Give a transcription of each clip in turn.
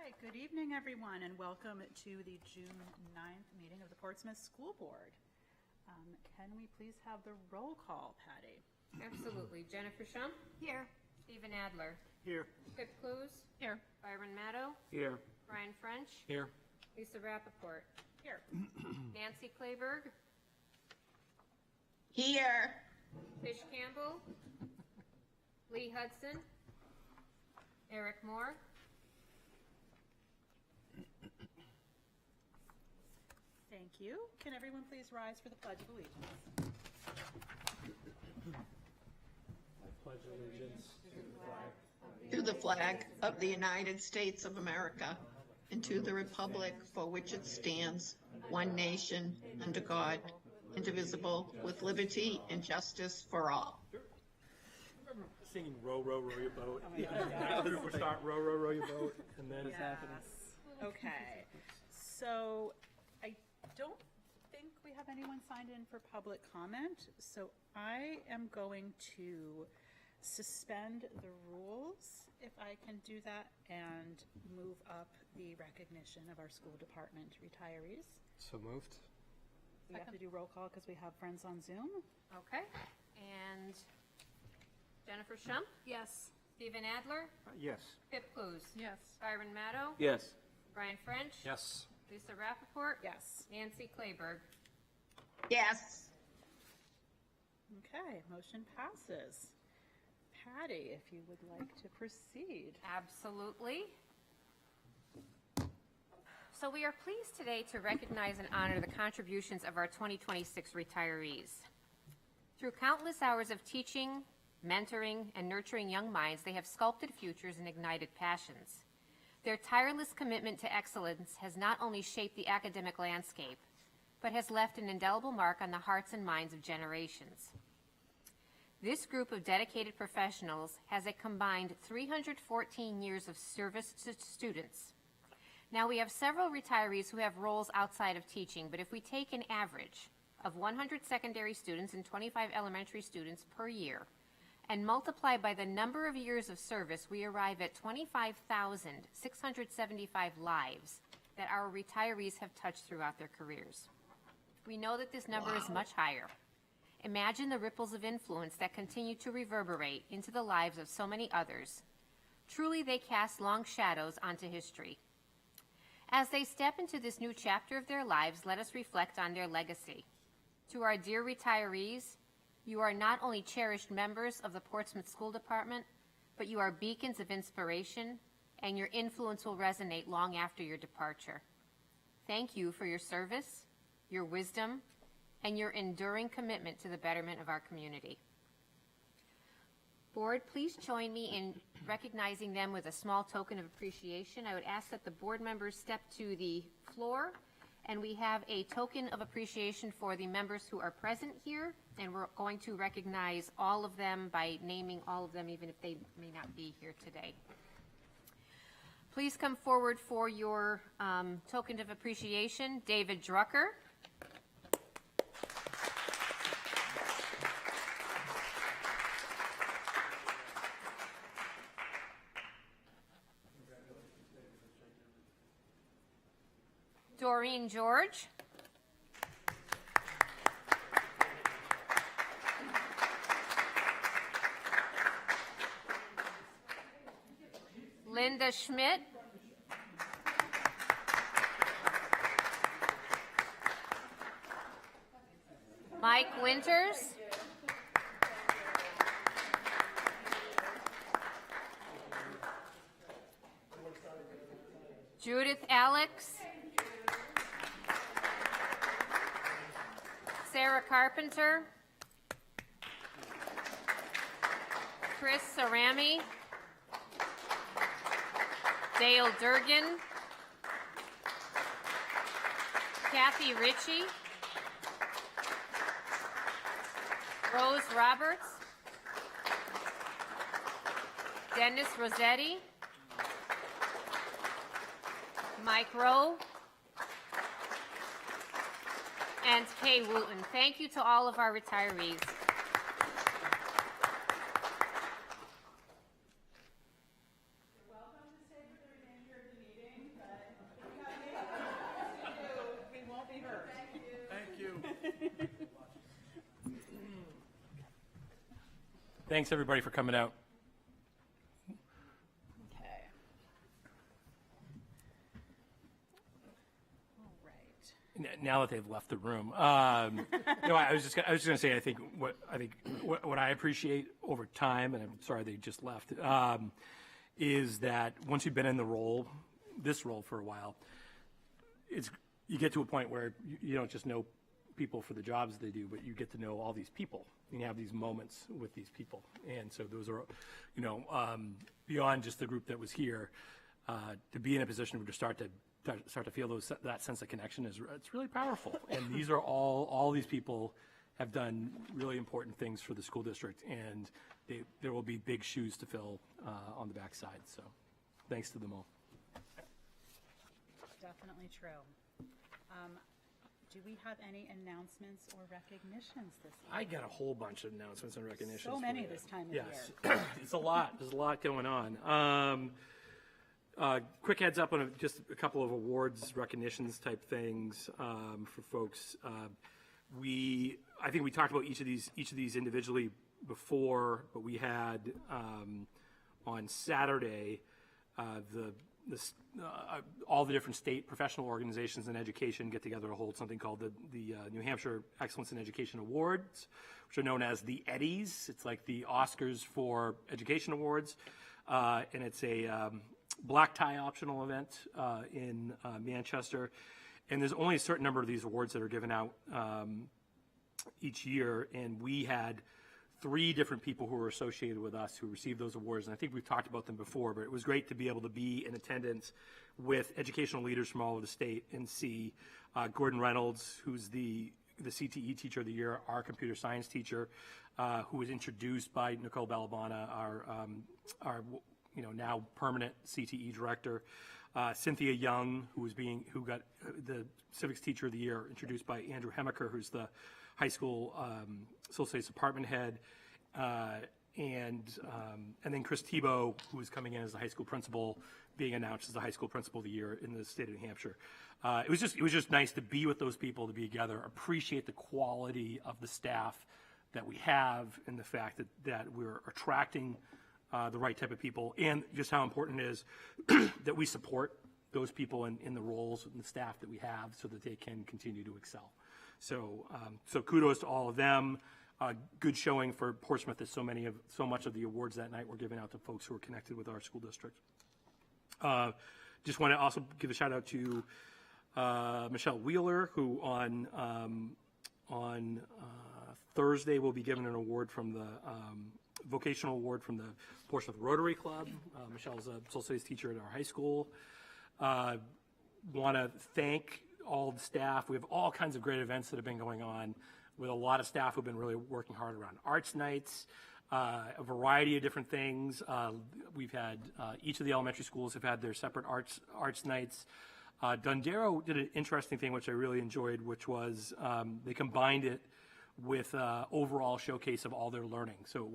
right, good evening, everyone, and welcome to the June 9th meeting of the Portsmouth School Board. Can we please have the roll call, Patty? Absolutely. Jennifer Shump? Here. Stephen Adler? Here. Pip Clues? Here. Byron Maddow? Here. Brian French? Here. Lisa Rappaport? Here. Nancy Clayberg? Here. Fish Campbell? Lee Hudson? Eric Moore? Thank you. Can everyone please rise for the Pledge of Allegiance? I pledge allegiance To the flag of the United States of America and to the republic for which it stands, one nation, under God, indivisible, with liberty and justice for all. singing "Row, row, row your boat." The group would start "Row, row, row your boat," and then it's happening. Okay, so I don't think we have anyone signed in for public comment, so I am going to suspend the rules, if I can do that, and move up the recognition of our school department retirees. So moved. We have to do roll call because we have friends on Zoom. Okay. And Jennifer Shump? Yes. Stephen Adler? Yes. Pip Clues? Yes. Byron Maddow? Yes. Brian French? Yes. Lisa Rappaport? Yes. Nancy Clayberg? Yes. Okay, motion passes. Patty, if you would like to proceed. Absolutely. So we are pleased today to recognize and honor the contributions of our 2026 retirees. Through countless hours of teaching, mentoring, and nurturing young minds, they have sculpted futures and ignited passions. Their tireless commitment to excellence has not only shaped the academic landscape, but has left an indelible mark on the hearts and minds of generations. This group of dedicated professionals has a combined 314 years of service to students. Now, we have several retirees who have roles outside of teaching, but if we take an average of 100 secondary students and 25 elementary students per year and multiply by the number of years of service, we arrive at 25,675 lives that our retirees have touched throughout their careers. We know that this number is much higher. Imagine the ripples of influence that continue to reverberate into the lives of so many others. Truly, they cast long shadows onto history. As they step into this new chapter of their lives, let us reflect on their legacy. To our dear retirees, you are not only cherished members of the Portsmouth School Department, but you are beacons of inspiration, and your influence will resonate long after your departure. Thank you for your service, your wisdom, and your enduring commitment to the betterment of our community. Board, please join me in recognizing them with a small token of appreciation. I would ask that the board members step to the floor, and we have a token of appreciation for the members who are present here, and we're going to recognize all of them by naming all of them, even if they may not be here today. Please come forward for your token of appreciation. David Drucker. Doreen George. Linda Schmidt. Mike Winters. Judith Alex. Sarah Carpenter, Chris Sarami, Dale Durgan, Kathy Ritchie, Rose Roberts, Dennis Rossetti, Mike Rowe, and Kay Wooten. Thank you to all of our retirees. Welcome to stay for the remainder of the meeting. Thanks, everybody, for coming out. Okay. All right. Now that they've left the room, no, I was just going to say, I think what I appreciate over time, and I'm sorry they just left, is that once you've been in this role for a while, you get to a point where you don't just know people for the jobs they do, but you get to know all these people, and you have these moments with these people, and so those are, beyond just the group that was here, to be in a position where to start to feel that sense of connection it's really powerful. And these are all these people have done really important things for the school district, and there will be big shoes to fill on the backside. So thanks to them all. Definitely true. Do we have any announcements or recognitions this evening? I got a whole bunch of announcements and recognitions. So for many you. this time of Yes. year. It's a lot. There's a lot going on. Quick heads up on just a couple of awards, recognitions type things for folks. I think we talked about each of these individually before, but we had on Saturday all the different state professional organizations in education get together to hold something called the New Hampshire Excellence in Education Awards, which are known as the Eddies. It's like the Oscars for Education Awards, and it's a black tie optional event in Manchester. And there's only a certain number of these awards that are given out each year, and we had 3 different people who were associated with us who received those awards, and I think we've talked about them before, but it was great to be able to be in attendance with educational leaders from all over the state and see Gordon Reynolds, who's the CTE Teacher of the Year, our computer science teacher, who was introduced by Nicole Balabana, our now permanent CTE director. Cynthia Young, who got the Civics Teacher of the Year, introduced by Andrew Hemaker, who's the high school social studies department head, and then Chris Tebow, who is coming in as the high school principal, being announced as the high school principal of the year in the state of New Hampshire. It was just nice to be with those people, to be together, appreciate the quality of the staff that we have, and the fact that we're attracting the right type of people, and just how important it is that we support those people in the roles and the staff that we have so that they can continue to excel. So kudos to all of them. Good showing for Portsmouth, as so much of the awards that night were given out to folks who are connected with our school district. Just want to also give a shout out to Michelle Wheeler, who on Thursday will be given an award from the vocational award from the Portsmouth Rotary Club. Michelle's a social studies teacher at our high school. Want to thank all the staff. We have all kinds of great events that have been going on with a lot of staff who've been really working hard around arts nights, a variety of different things. We've had each of the elementary schools have had their separate arts nights. Dundero did an interesting thing which I really enjoyed, which was they combined it with overall showcase of all their learning. So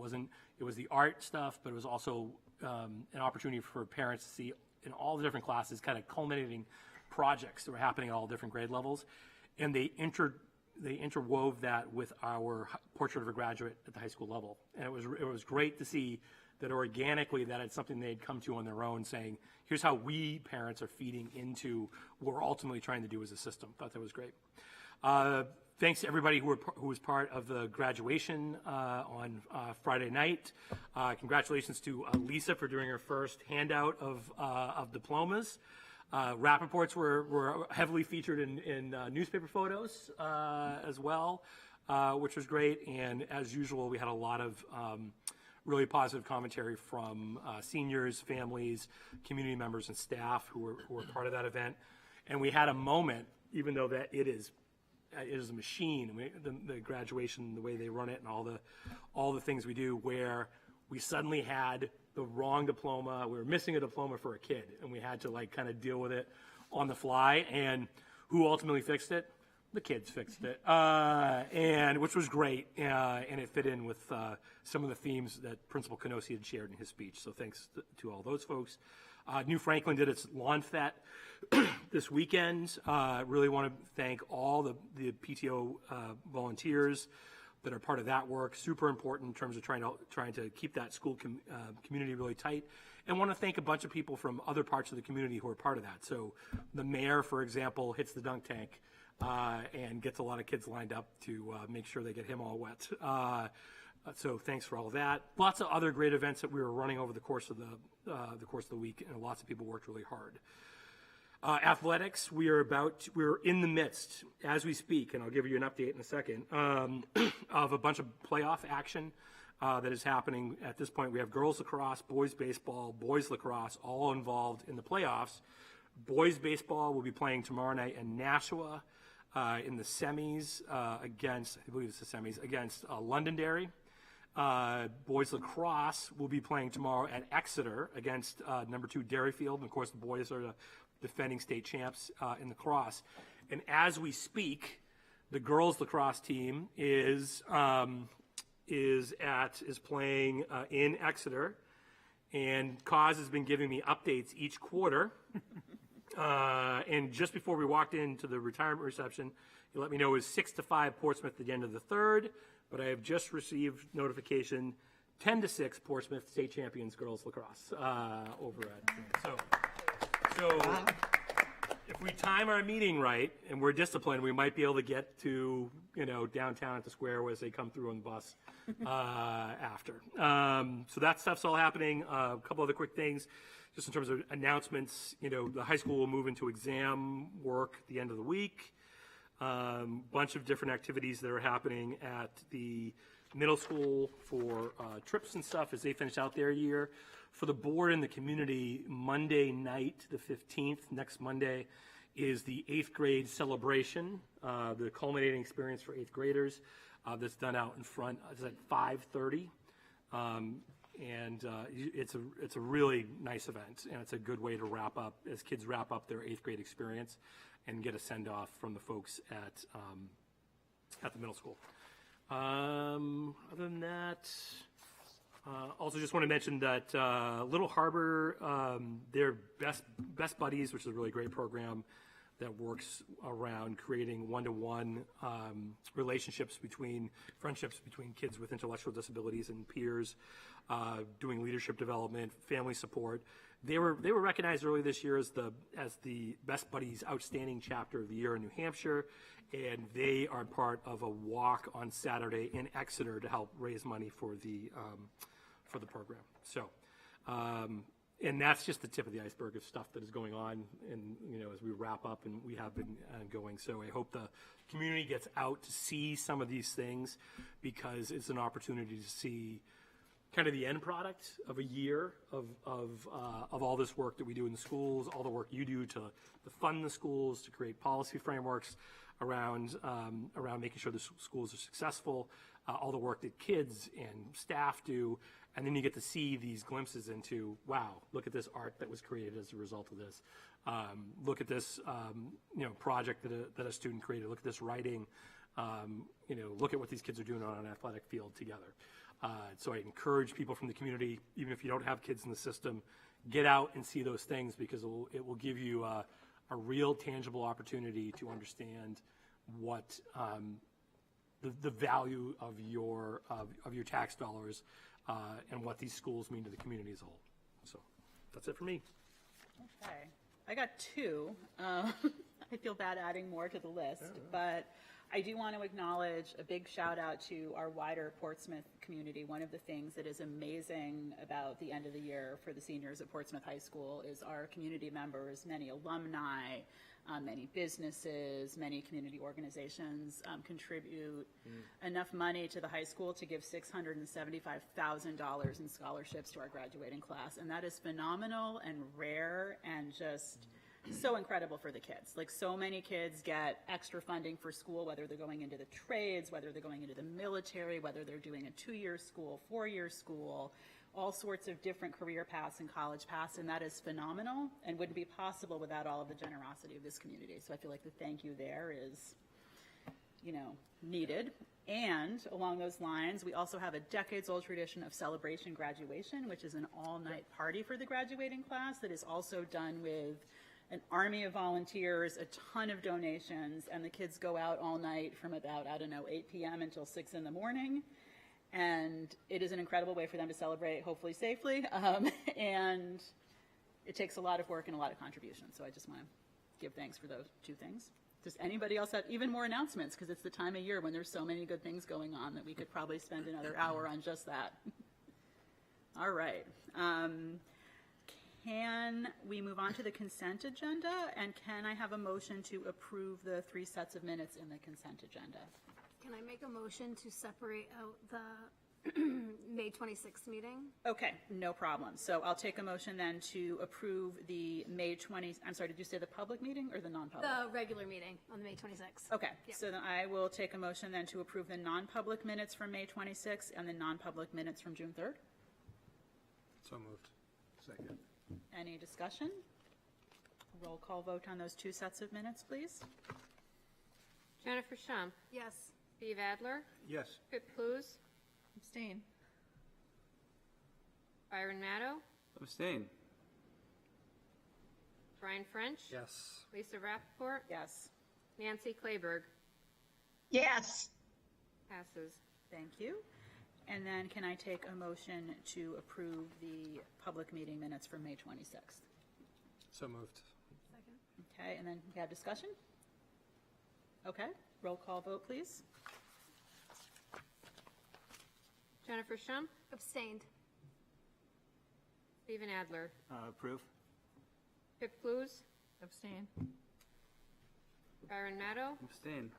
it was the art stuff, but it was also an opportunity for parents to see in all the different classes kind of culminating projects that were happening at all different grade levels. And they interwove that with our Portrait of a Graduate at the high school level. And it was great to see that organically that it's something they'd come to on their own, saying, here's how we parents are feeding into what we're ultimately trying to do as a system. Thought that was great. Thanks to everybody who was part of the graduation on Friday night. Congratulations to Lisa for doing her first handout of diplomas. Rappaports were heavily featured in newspaper photos as well, which was great. And as usual, we had a lot of really positive commentary from seniors, families, community members, and staff who were part of that event. And we had a moment, even though that it is a machine, the graduation, the way they run it, and all the things we do, where we suddenly had the wrong diploma. We were missing a diploma for a kid, and we had to kind of deal with it on the fly. And who ultimately fixed it? The kids fixed it, and which was great, and it fit in with some of the themes that Principal Canosi had shared in his speech. So thanks to all those folks. New Franklin did its lawn fete this weekend. Really want to thank all the PTO volunteers, that are part of that work. Super important in terms of trying to keep that school community really tight. And want to thank a bunch of people from other parts of the community who are part of that. So the mayor, for example, hits the dunk tank and gets a lot of kids lined up to make sure they get him all wet. So thanks for all of that. Lots of other great events that we were running over the course of the week, and lots of people worked really hard. Athletics, we're in the midst, as we speak, and I'll give you an update in a second, of a bunch of playoff action that is happening at this point. We have girls lacrosse, boys baseball, boys lacrosse, all involved in the playoffs. Boys baseball will be playing tomorrow night in Nashua in the semis against Londonderry. Boys lacrosse will be playing tomorrow at Exeter against number 2 Derryfield. And of course, the boys are the defending state champs in lacrosse. And as we speak, the girls lacrosse team is playing in Exeter, and Cause has been giving me updates each quarter. And just before we walked into the retirement reception, he let me know it was 6-5 Portsmouth at the end of the third. But I have just received notification 10-6 Portsmouth state champions girls lacrosse over at. So if we time our meeting right and we're disciplined, we might be able to get to downtown at the square as they come through on the bus after. So that stuff's all happening. A couple other quick things, just in terms of announcements. The high school will move into exam work at the end of the week. Bunch of different activities that are happening at the middle school for trips and stuff as they finish out their year. For the board and the community, Monday night, the 15th, next Monday, is the 8th grade celebration, the culminating experience for 8th graders that's done out in front. It's at 5:30. And it's a really nice event, and it's a good way to wrap up, as kids wrap up their 8th grade experience and get a send-off from the folks at the middle school. Other than that, also just want to mention that Little Harbor, their Best Buddies, which is a really great program that works around creating one-to-one friendships between kids with intellectual disabilities and peers, doing leadership development, family support. They were recognized early this year as the Best Buddies Outstanding Chapter of the Year in New Hampshire, and they are part of a walk on Saturday in Exeter to help raise money for the program. So, and that's just the tip of the iceberg of stuff that is going on, and as we wrap up, and we have been going. So I hope the community gets out to see some of these things, because it's an opportunity to see kind of the end product of a year of all this work that we do in the schools, all the work you do to fund the schools, to create policy frameworks around making sure the schools are successful, all the work that kids and staff do, and then you get to see these glimpses into, wow, look at this art that was created as a result of this. Look at this, project that a student created. Look at this writing. Look at what these kids are doing on an athletic field together. So I encourage people from the community, even if you don't have kids in the system, get out and see those things, because it will give you a real tangible opportunity to understand what the value of your tax dollars and what these schools mean to the community as a whole. So that's it for me. Okay, I got 2. I feel bad adding more to the list, but I do want to acknowledge a big shout out to our wider Portsmouth community. One of the things that is amazing about the end of the year for the seniors at Portsmouth High School is our community members, many alumni, many businesses, many community organizations contribute enough money to the high school to give $675,000 in scholarships to our graduating class. And that is phenomenal and rare and just so incredible for the kids. Like, so many kids get extra funding for school, whether they're going into the trades, whether they're going into the military, whether they're doing a 2-year school, 4-year school, all sorts of different career paths and college paths, and that is phenomenal and wouldn't be possible without all of the generosity of this community. So I feel like the thank you there is, needed. And along those lines, we also have a decades-old tradition of celebration graduation, which is an all-night party for the graduating class that is also done with an army of volunteers, a ton of donations, and the kids go out all night from about, I don't know, 8 p.m. until 6 in the morning. And it is an incredible way for them to celebrate, hopefully safely. And it takes a lot of work and a lot of contribution. So I just want to give thanks for those two things. Does anybody else have even more announcements? Because it's the time of year when there's so many good things going on that we could probably spend another hour on just that. All right. Can we move on to the consent agenda? And can I have a motion to approve the 3 sets of minutes in the consent agenda? Can I make a motion to separate out the May 26th meeting? Okay, no problem. So I'll take a motion then to approve the May 20, I'm sorry, did you say the public meeting or the non-public? The regular meeting on May 26th. Okay, Yep. so then I will take a motion then to approve the non-public minutes from May 26th and the non-public minutes from June 3rd. So moved. Second. Any discussion? Roll call vote on those 2 sets of minutes, please. Jennifer Shump, Yes. Steve Adler, Yes. Pip Blues, Abstain. Byron Matto, Abstain. Brian French. Yes. Lisa Rappaport, Yes, Nancy Claiberg. Yes, Passes. thank you. And then can I take a motion to approve the public meeting minutes from May 26th? So moved. Second. Okay, and then we have discussion? Okay, roll call vote, please. Jennifer Shump, Abstained. Stephen Adler, Approve. Pip Blues, Abstain. Byron Matto, Abstain.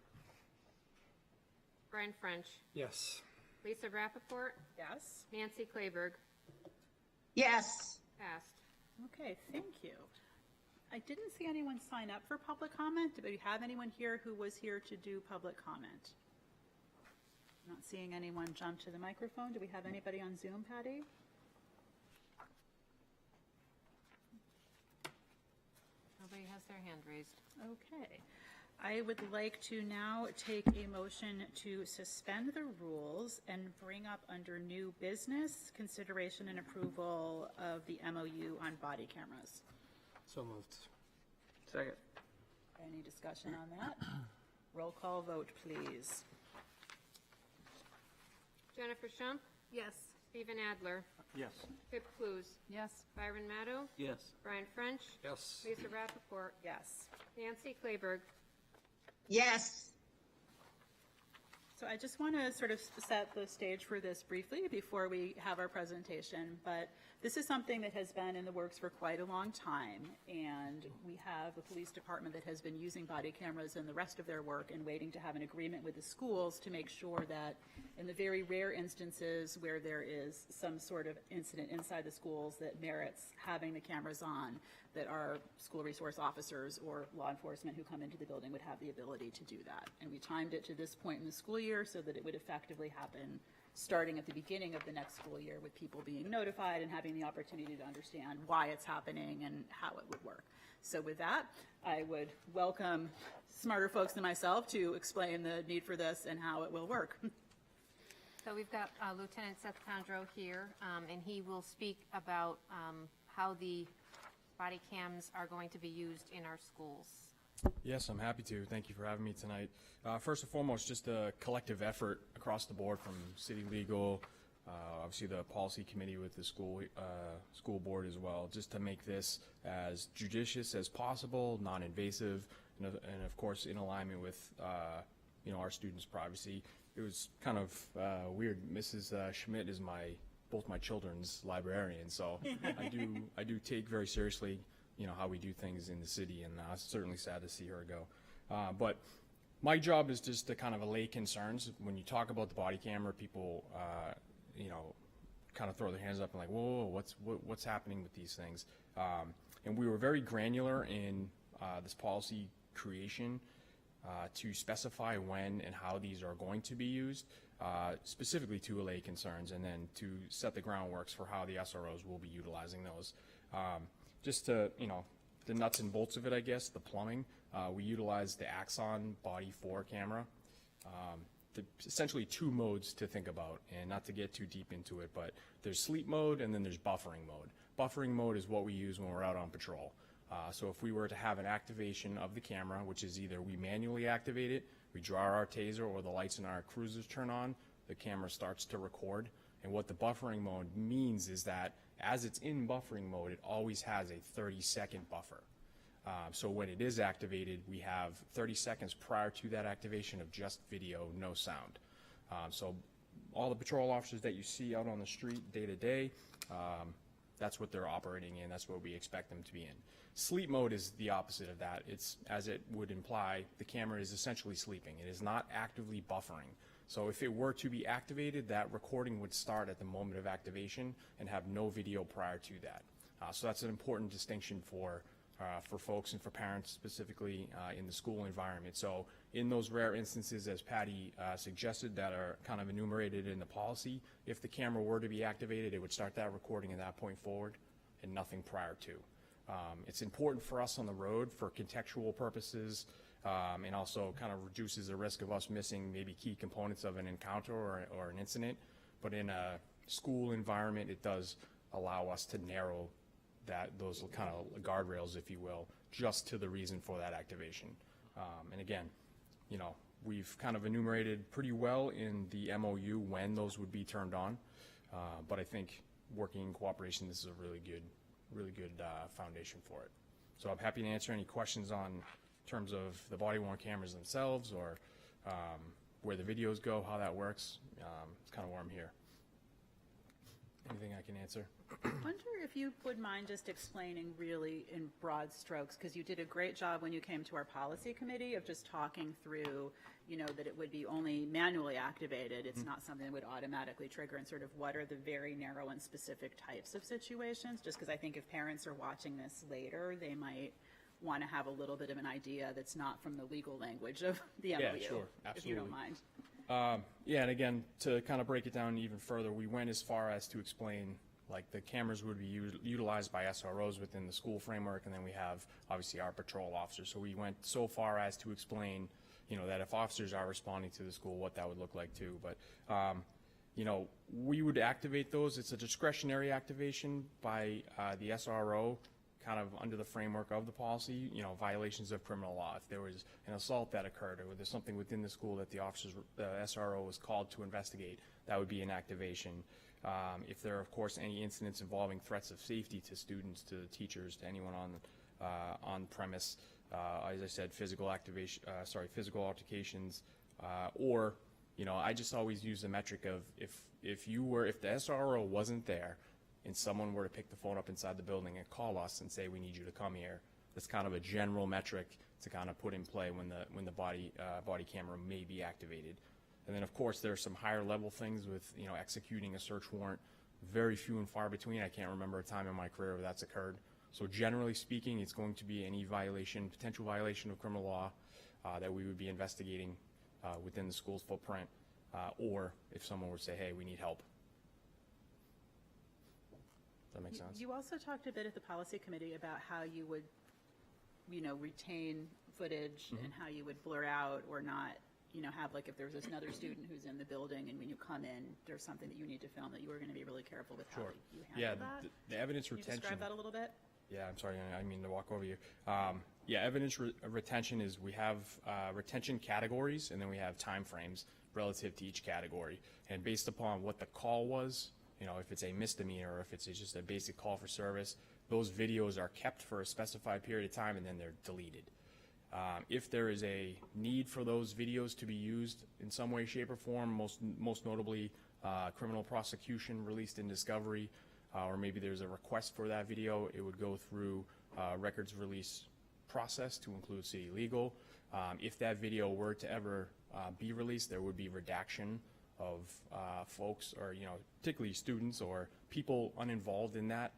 Brian French, Yes. Lisa Rappaport, Yes. Nancy Claiberg. yes. Passed. Okay, thank you. I didn't see anyone sign up for public comment. Do we have anyone here who was here to do public comment? Not seeing anyone jump to the microphone. Do we have anybody on Zoom, Patty? Nobody has their hand raised. Okay. I would like to now take a motion to suspend the rules and bring up under new business consideration and approval of the MOU on body cameras. So moved. Second. Any discussion on that? Roll call vote, please. Jennifer Shump, Yes. Stephen Adler, Yes. Pip Blues, Yes. Byron Matto, Yes. Brian French, Yes. Lisa Rappaport, Yes. Nancy Claiberg. Yes, So I just want to sort of set the stage for this briefly before we have our presentation, but this is something that has been in the works for quite a long time, and we have a police department that has been using body cameras in the rest of their work and waiting to have an agreement with the schools to make sure that in the very rare instances where there is some sort of incident inside the schools that merits having the cameras on, that our school resource officers or law enforcement who come into the building would have the ability to do that. And we timed it to this point in the school year so that it would effectively happen starting at the beginning of the next school year, with people being notified and having the opportunity to understand why it's happening and how it would work. So with that, I would welcome smarter folks than myself to explain the need for this and how it will work. So we've got Lieutenant Seth Condro here, and he will speak about how the body cams are going to be used in our schools. Yes, I'm happy to. Thank you for having me tonight. First and foremost, just a collective effort across the board from city legal, obviously the policy committee with the school board as well, just to make this as judicious as possible, non-invasive, and of course in alignment with our students' privacy. It was kind of weird. Mrs. Schmidt is both my children's librarian, so I do take very seriously how we do things in the city, and I was certainly sad to see her go. But my job is just to kind of allay concerns. When you talk about the body camera, people, kind of throw their hands up and like, whoa, what's happening with these things? And we were very granular in this policy creation to specify when and how these are going to be used, specifically to allay concerns, and then to set the groundworks for how the SROs will be utilizing those. Just to, the nuts and bolts of it, I guess, the plumbing, we utilize the Axon Body 4 camera. Essentially 2 modes to think about, and not to get too deep into it, but there's sleep mode and then there's buffering mode. Buffering mode is what we use when we're out on patrol. So if we were to have an activation of the camera, which is either we manually activate it, we draw our taser, or the lights in our cruisers turn on, the camera starts to record. And what the buffering mode means is that as it's in buffering mode, it always has a 30-second buffer. So when it is activated, we have 30 seconds prior to that activation of just video, no sound. So all the patrol officers that you see out on the street day to day, that's what they're operating in. That's what we expect them to be in. Sleep mode is the opposite of that. It's, as it would imply, the camera is essentially sleeping. It is not actively buffering. So if it were to be activated, that recording would start at the moment of activation and have no video prior to that. So that's an important distinction for folks and for parents specifically in the school environment. So in those rare instances, as Patty suggested, that are kind of enumerated in the policy, if the camera were to be activated, it would start that recording at that point forward and nothing prior to. It's important for us on the road for contextual purposes, and also kind of reduces the risk of us missing maybe key components of an encounter or an incident. But in a school environment, it does allow us to narrow those kind of guardrails, if you will, just to the reason for that activation. And again, you know, we've kind of enumerated pretty well in the MOU when those would be turned on. But I think working in cooperation, this is a really good foundation for it. So I'm happy to answer any questions on terms of the body-worn cameras themselves, or where the videos go, how that works. It's kind of why I'm here. Anything I can answer? I wonder if you would mind just explaining really in broad strokes, because you did a great job when you came to our policy committee of just talking through, you know, that it would be only manually activated. It's not something that would automatically trigger, and sort of what are the very narrow and specific types of situations, just because I think if parents are watching this later, they might want to have a little bit of an idea that's not from the legal language of the MOU, Yeah, sure, if you don't absolutely. mind. Yeah, and again, to kind of break it down even further, we went as far as to explain, like, the cameras would be utilized by SROs within the school framework, and then we have, obviously, our patrol officers. So we went so far as to explain, you know, that if officers are responding to the school, what that would look like too. But, you know, we would activate those. It's a discretionary activation by the SRO, kind of under the framework of the policy, you know, violations of criminal law. If there was an assault that occurred, or there's something within the school that the SRO was called to investigate, that would be an activation. If there are, of course, any incidents involving threats of safety to students, to teachers, to anyone on premise, as I said, physical altercations, or, you know, I just always use the metric of if the SRO wasn't there, and someone were to pick the phone up inside the building and call us and say, we need you to come here, that's kind of a general metric to kind of put in play when the body camera may be activated. And then, of course, there are some higher level things with, you know, executing a search warrant. Very few and far between. I can't remember a time in my career where that's occurred. So generally speaking, it's going to be any potential violation of criminal law that we would be investigating within the school's footprint, or if someone would say, hey, we need help. Does that make sense? You also talked a bit at the policy committee about how you would, you know, retain footage and how you would blur out or not, you know, have, like, if there's another student who's in the building and when you come in, there's something that you need to film, that you were going to be really careful with how you handle that. The evidence Can you retention. describe that a little bit? Yeah, I'm sorry, I mean to walk over you. Yeah, evidence retention is, we have retention categories, and then we have time frames relative to each category. And based upon what the call was, you know, if it's a misdemeanor or if it's just a basic call for service, those videos are kept for a specified period of time and then they're deleted. If there is a need for those videos to be used in some way, shape, or form, most notably criminal prosecution released in discovery, or maybe there's a request for that video, it would go through records release process to include city legal. If that video were to ever be released, there would be redaction of folks, or, you know, particularly students or people uninvolved in that.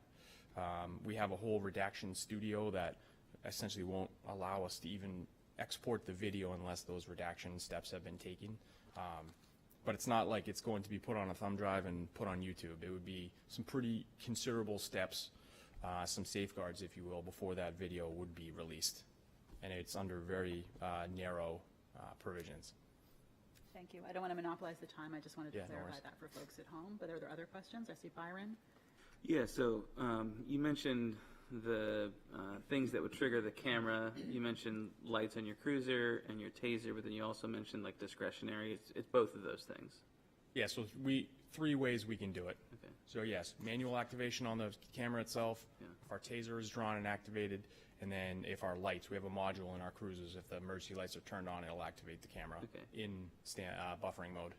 We have a whole redaction studio that essentially won't allow us to even export the video unless those redaction steps have been taken. But it's not like it's going to be put on a thumb drive and put on YouTube. It would be some pretty considerable steps, some safeguards, if you will, before that video would be released. And it's under very narrow provisions. Thank you. I don't want to monopolize the time. I just wanted to Yeah, no clarify worries. that for folks at home. But are there other questions? I see Byron. Yeah, so you mentioned the things that would trigger the camera, you mentioned lights on your cruiser and your taser, but then you also mentioned like discretionary. It's both of those things. Yeah, so three ways we can do it. Okay. So yes, manual activation on the camera itself, Yeah. if our taser is drawn and activated, and then if our lights, we have a module in our cruisers, if the emergency lights are turned on, it'll activate the camera Okay. in buffering mode.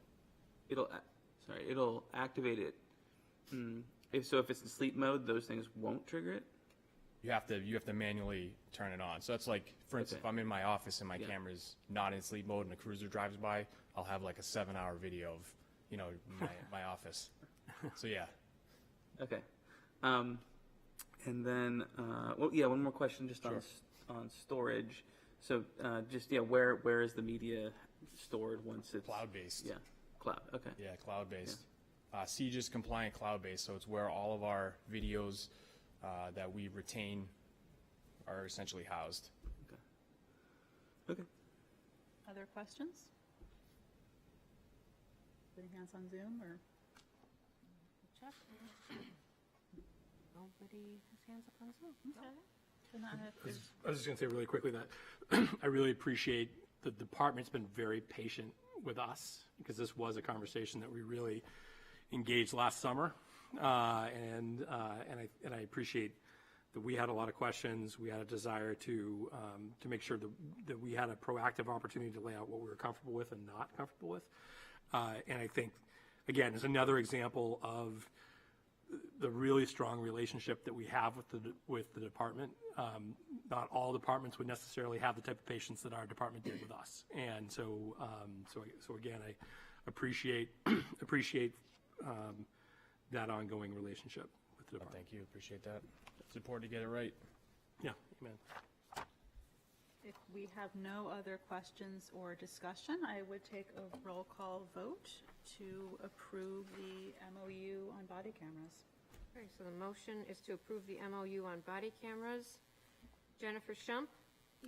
It'll activate it. If it's in sleep mode, those things won't trigger it. You have to manually turn it on. So that's like, for instance, Okay. if I'm in my office and my Yeah. camera's not in sleep mode and a cruiser drives by, I'll have like a 7-hour video of, my office. So yeah. Okay. And then, one more question just on storage. So where is the media stored once it's Cloud-based. Yeah, cloud. Okay. Yeah, cloud-based. CJIS compliant cloud-based, so it's where all of our videos that we retain are essentially housed. Okay. Other questions? Putting hands on Zoom or? Check. Nobody has hands up on Zoom. Okay. Then I was just going to say really quickly that I really appreciate the department's been very patient with us, because this was a conversation that we really engaged last summer, and I appreciate that we had a lot of questions. We had a desire to make sure that we had a proactive opportunity to lay out what we were comfortable with and not comfortable with, and I think, again, is another example of the really strong relationship that we have with the department. Not all departments would necessarily have the type of patience that our department did with us, and so again, I appreciate that ongoing relationship with the department. Thank you, appreciate that. It's important to get it right. Yeah, amen. If we have no other questions or discussion, I would take a roll call vote to approve the MOU on body cameras. Okay, so the motion is to approve the MOU on body cameras. Jennifer Shump,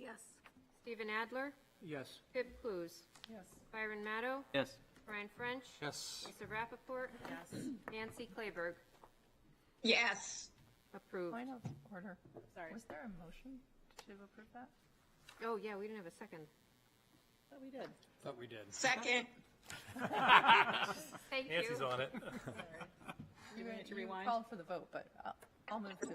Yes. Stephen Adler, Yes. Pip Clues, Yes. Byron Matto, Yes. Brian French, Yes. Lisa Rappaport, Yes. Nancy Clayberg. Yes. Approved. Point of order. Sorry. Was there a motion to approve that? Oh, yeah, we didn't have a second. But we did. Thought we did. Second. Thank Nancy's you. on it. Do we need to You rewind? called for the vote, but I'll move to.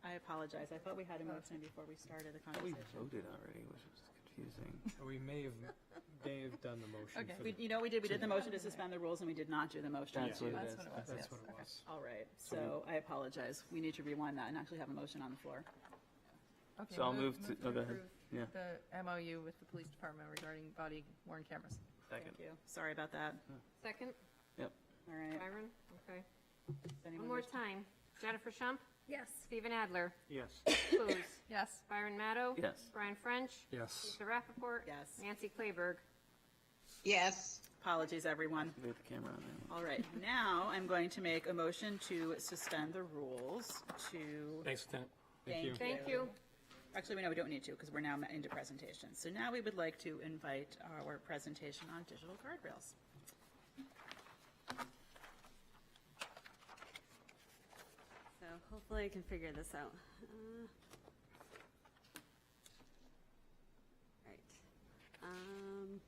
I apologize. I thought we had a motion before we started the We conversation. voted already, which was confusing. We may have done the motion. Okay. for We, the- you know, we did the motion to suspend the rules, and we did not do the motion. That's what it That's is. what it was, That's yes. what it Okay. was. All right, so I apologize. We need to rewind that and actually have a motion on the floor. Okay, So I'll move to- to oh, go ahead. approve Yeah. The MOU with the police department regarding body worn cameras. Second. Thank you. Sorry about that. Second, Yep. All right. Byron, okay. Does One anyone more wish to- time. Jennifer Shump, Yes. Stephen Adler, Yes. Clues, Yes. Byron Matto, Yes. Brian French, Yes. Lisa Rappaport, Yes. Nancy Clayberg. Yes. Apologies, everyone. Leave the camera on there. All right, now I'm going to make a motion to suspend the rules to. Thanks, Lieutenant. Thank you. Actually, we don't need to, because we're now into presentations. So now we would like to invite our presentation on digital guardrails. So hopefully I can figure this out. Right. Oops.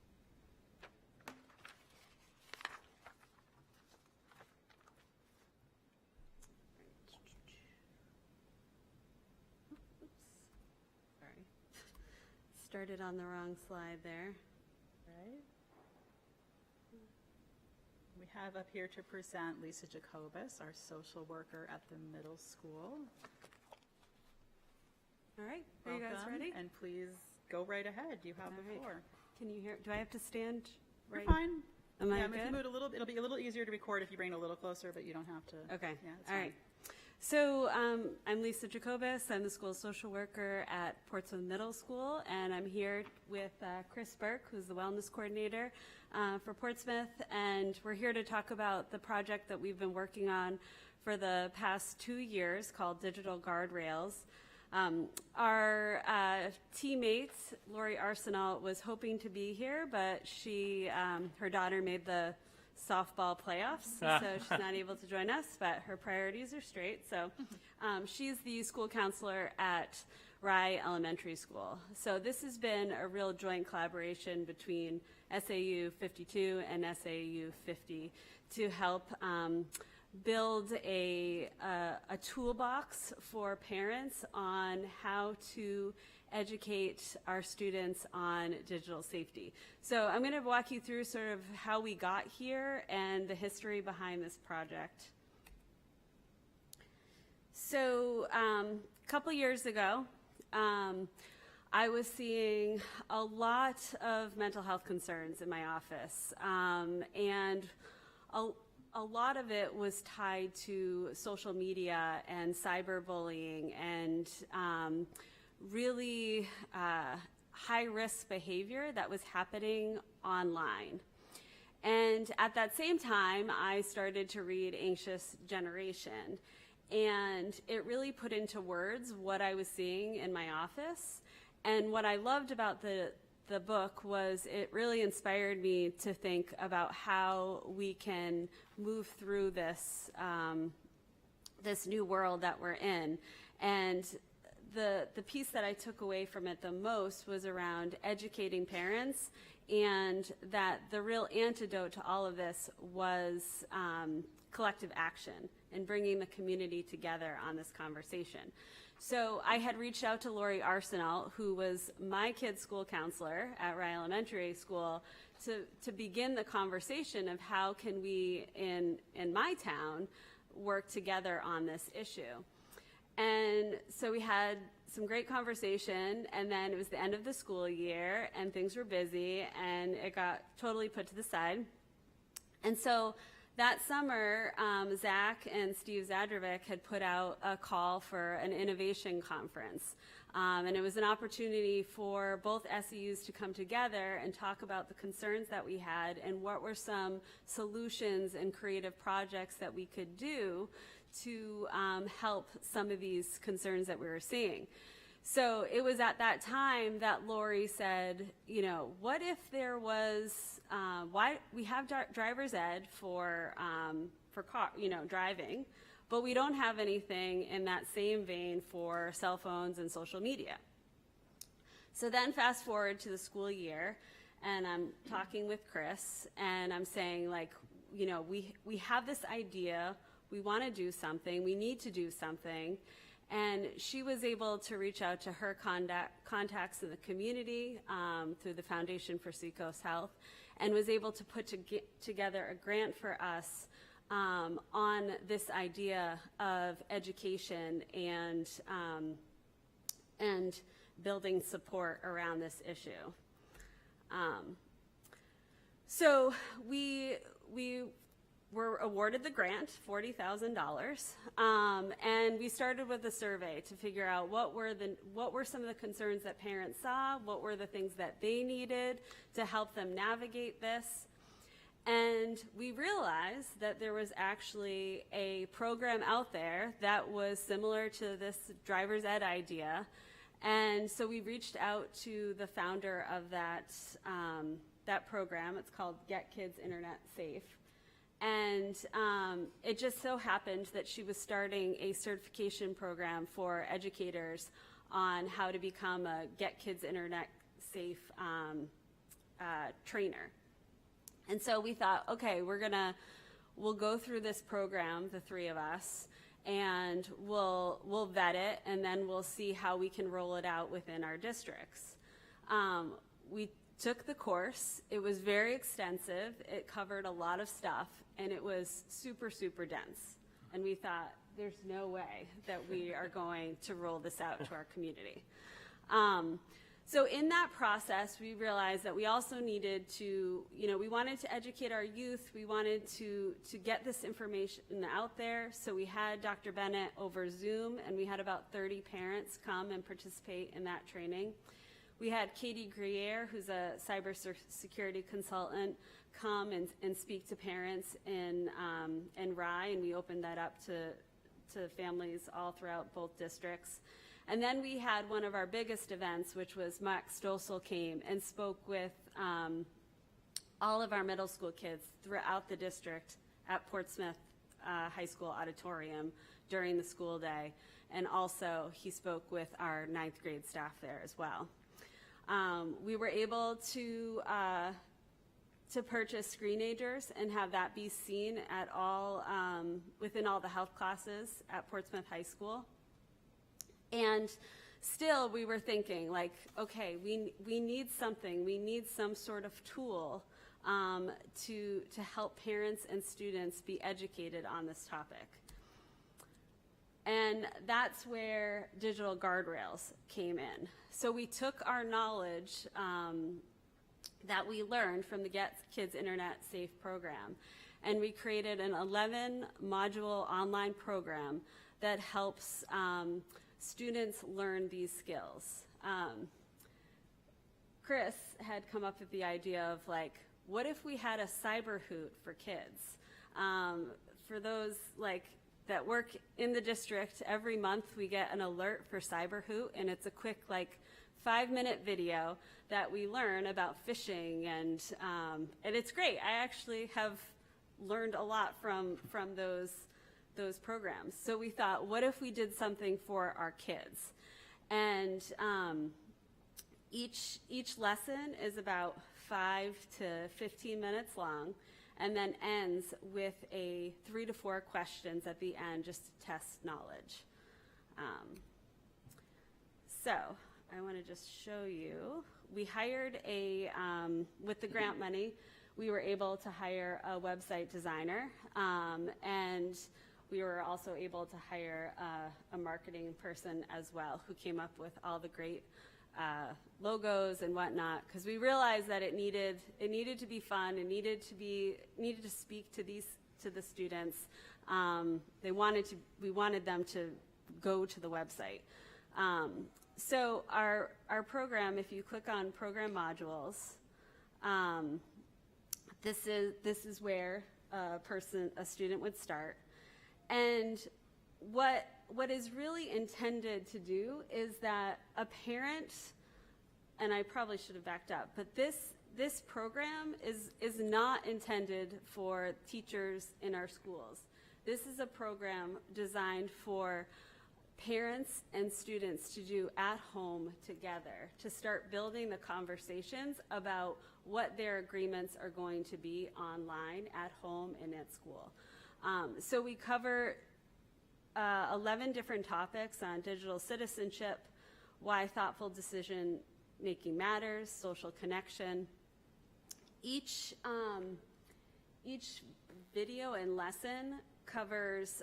Sorry. Started on the wrong slide there. Right. We have up here to present Lisa Jacobus, our social worker at the middle school. All right. Are you guys Welcome, ready? and please go right ahead. You have the All right. floor. Can you hear? Do I have to stand? You're Right. fine. Am I Yeah, if you good? move it a little, it'll be a little easier to record if you bring it a little closer, but you don't have to. Okay. Yeah, it's All fine. right. So I'm Lisa Jacobus. I'm the school social worker at Portsmouth Middle School, and I'm here with Chris Burke, who's the wellness coordinator for Portsmouth, and we're here to talk about the project that we've been working on for the past 2 years called Digital Guardrails. Our teammate, Lori Arsenal, was hoping to be here, but she, her daughter made the softball playoffs, so she's not able to join us, but her priorities are straight. So she's the school counselor at Rye Elementary School. So this has been a real joint collaboration between SAU 52 and SAU 50 to help build a toolbox for parents on how to educate our students on digital safety. So I'm going to walk you through sort of how we got here and the history behind this project. So a couple years ago, I was seeing a lot of mental health concerns in my office, and a lot of it was tied to social media and cyberbullying and really high-risk behavior that was happening online. And at that same time, I started to read Anxious Generation, and it really put into words what I was seeing in my office. And what I loved about the book was it really inspired me to think about how we can move through this this new world that we're in. And the piece that I took away from it the most was around educating parents, and that the real antidote to all of this was collective action and bringing the community together on this conversation. So I had reached out to Lori Arsenal, who was my kid's school counselor at Rye Elementary School, to begin the conversation of how can we in my town work together on this issue. And so we had some great conversation, and then it was the end of the school year, and things were busy, and it got totally put to the side. And so that summer, Zach and Steve Zadrovic had put out a call for an innovation conference. And it was an opportunity for both SEUs to come together and talk about the concerns that we had and what were some solutions and creative projects that we could do to help some of these concerns that we were seeing. So it was at that time that Lori said, you know, what if there was, why we have driver's ed for car, you know, driving, but we don't have anything in that same vein for cell phones and social media. So then fast forward to the school year, and I'm talking with Chris, and I'm saying, like, you know, we have this idea, we want to do something, we need to do something. And she was able to reach out to her contacts in the community through the Foundation for Seacoast Health, and was able to put together a grant for us on this idea of education and building support around this issue. So we were awarded the grant, $40,000, and we started with a survey to figure out what were some of the concerns that parents saw, what were the things that they needed to help them navigate this. And we realized that there was actually a program out there that was similar to this driver's ed idea. And so we reached out to the founder of that program. It's called Get Kids Internet Safe. And it just so happened that she was starting a certification program for educators on how to become a Get Kids Internet Safe trainer. And so we thought, okay, we'll go through this program, the three of us, and we'll vet it, and then we'll see how we can roll it out within our districts. We took the course. It was very extensive. It covered a lot of stuff, and it was super, super dense. And we thought, there's no way that we are going to roll this out to our community. So in that process, we realized that we also needed to, you know, we wanted to educate our youth. We wanted to get this information out there. So we had Dr. Bennett over Zoom, and we had about 30 parents come and participate in that training. We had Katie Gruyere, who's a cybersecurity consultant, come and speak to parents in Rye, and we opened that up to families all throughout both districts. And then we had one of our biggest events, which was Max Stossel came and spoke with all of our middle school kids throughout the district at Portsmouth High School auditorium during the school day. And also he spoke with our 9th grade staff there as well. We were able to purchase screenagers and have that be seen at all, within all the health classes at Portsmouth High School. And still we were thinking like, okay, we need something, we need some sort of tool to help parents and students be educated on this topic. And that's where digital guardrails came in. So we took our knowledge that we learned from the Get Kids Internet Safe program, and we created an 11-module online program that helps students learn these skills. Chris had come up with the idea of like, what if we had a cyber hoot for kids? For those like that work in the district, every month we get an alert for cyber hoot, and it's a quick like 5-minute video that we learn about phishing, and it's great. I actually have learned a lot from those programs. So we thought, what if we did something for our kids? And each lesson is about 5 to 15 minutes long, and then ends with a 3 to 4 questions at the end just to test knowledge. So I want to just show you, we hired with the grant money, we were able to hire a website designer, and we were also able to hire a marketing person as well, who came up with all the great logos and whatnot, because we realized that it needed to be fun, it needed to speak to the students. We wanted them to go to the website. So our program, if you click on program modules, this is where a student would start. And what is really intended to do is that a parent, and I probably should have backed up, but this program is not intended for teachers in our schools. This is a program designed for parents and students to do at home together, to start building the conversations about what their agreements are going to be online, at home, and at school. So we cover 11 different topics on digital citizenship, why thoughtful decision making matters, social connection. Each video and lesson covers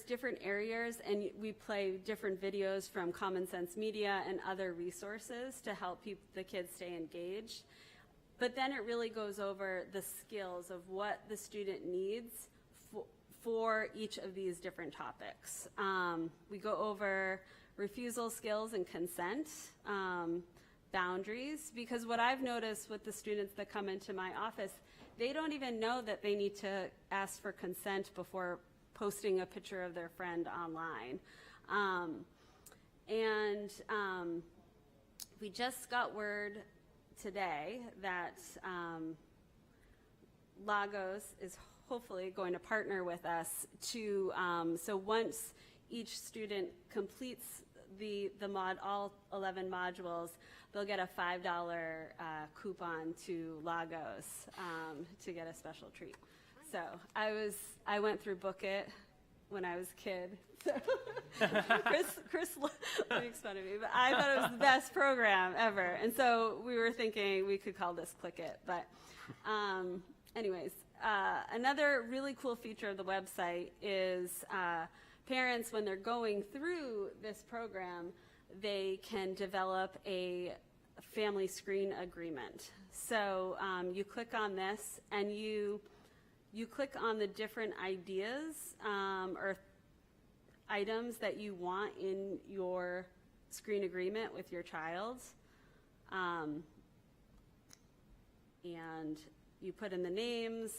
different areas, and we play different videos from Common Sense Media and other resources to help the kids stay engaged. But then it really goes over the skills of what the student needs for each of these different topics. We go over refusal skills and consent, boundaries, because what I've noticed with the students that come into my office, they don't even know that they need to ask for consent before posting a picture of their friend online. We just got word today that Lagos is hopefully going to partner with us to, so once each student completes all 11 modules, they'll get a $5 coupon to Lagos to get a special treat. So I went through Book It when I was a kid. So Chris makes fun of me, but I thought it was the best program ever. And so we were thinking we could call this Click It. But anyways, another really cool feature of the website is parents, when they're going through this program, they can develop a family screen agreement. So you click on this, and you click on the different ideas or items that you want in your screen agreement with your child. And you put in the names,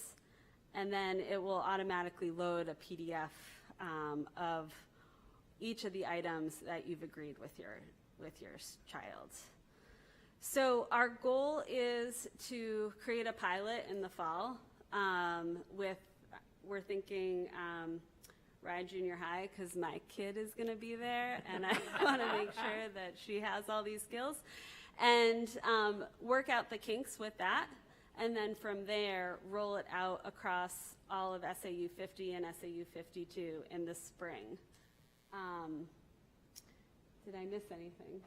and then it will automatically load a PDF of each of the items that you've agreed with your child. So our goal is to create a pilot in the fall we're thinking Rye Junior High, because my kid is going to be there, and I want to make sure that she has all these skills, and work out the kinks with that, and then from there roll it out across all of SAU 50 and SAU 52 in the spring. Did I miss anything?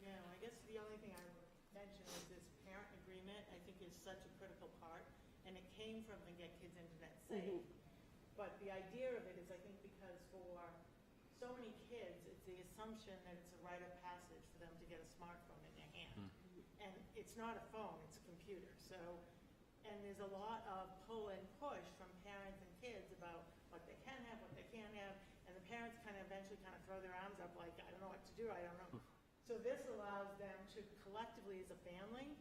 No, I guess the only thing I would mention is this parent agreement, I think is such a critical part, and it came from the Get Kids Internet Safe. But the idea of it is, I think, because for so many kids, it's the assumption that it's a rite of passage for them to get a smartphone in their hand. And it's not a phone, it's a computer. So, and there's a lot of pull and push from parents and kids about what they can have, what they can't have, and the parents kind of eventually kind of throw their arms up like, I don't know what to do, I don't know. So this allows them to collectively as a family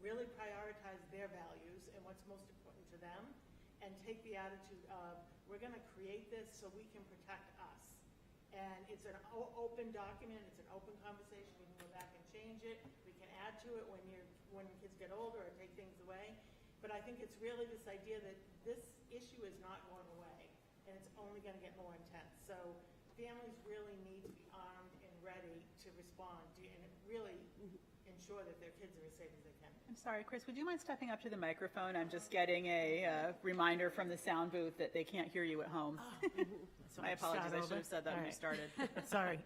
really prioritize their values and what's most important to them, and take the attitude of, we're going to create this so we can protect us. And it's an open document, it's an open conversation, we can go back and change it, we can add to it when kids get older or take things away. But I think it's really this idea that this issue is not going away, and it's only going to get more intense. So families really need to be armed and ready to respond and really ensure that their kids are as safe as they can. I'm sorry, Chris, would you mind stepping up to the microphone? I'm just getting a reminder from the sound booth that they can't hear you at home. I apologize, I should have said that when you started. Sorry.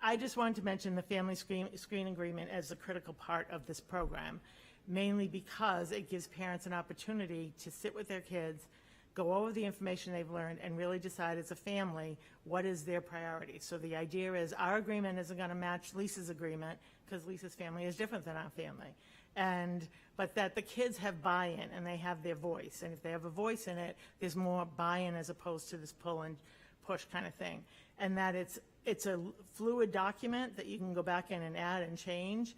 I just wanted to mention the family screen agreement as a critical part of this program, mainly because it gives parents an opportunity to sit with their kids, go over the information they've learned, and really decide as a family what is their priority. So the idea is our agreement isn't going to match Lisa's agreement, because Lisa's family is different than our family. But that the kids have buy-in and they have their voice. And if they have a voice in it, there's more buy-in as opposed to this pull and push kind of thing. And that it's a fluid document that you can go back in and add and change.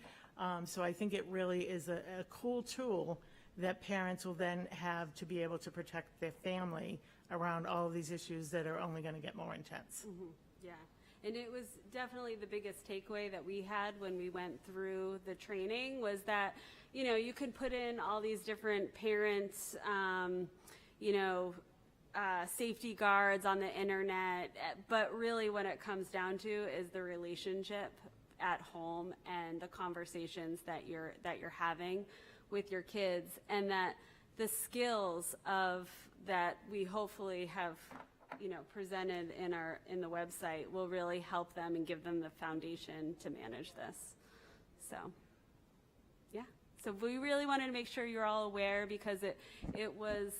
So I think it really is a cool tool that parents will then have to be able to protect their family around all of these issues that are only going to get more intense. Yeah, and it was definitely the biggest takeaway that we had when we went through the training was that, you know, you could put in all these different parents, safety guards on the internet, but really what it comes down to is the relationship at home and the conversations that you're having with your kids, and that the skills of that we hopefully have presented in the website will really help them and give them the foundation to manage this. So yeah, so we really wanted to make sure you're all aware, because it was,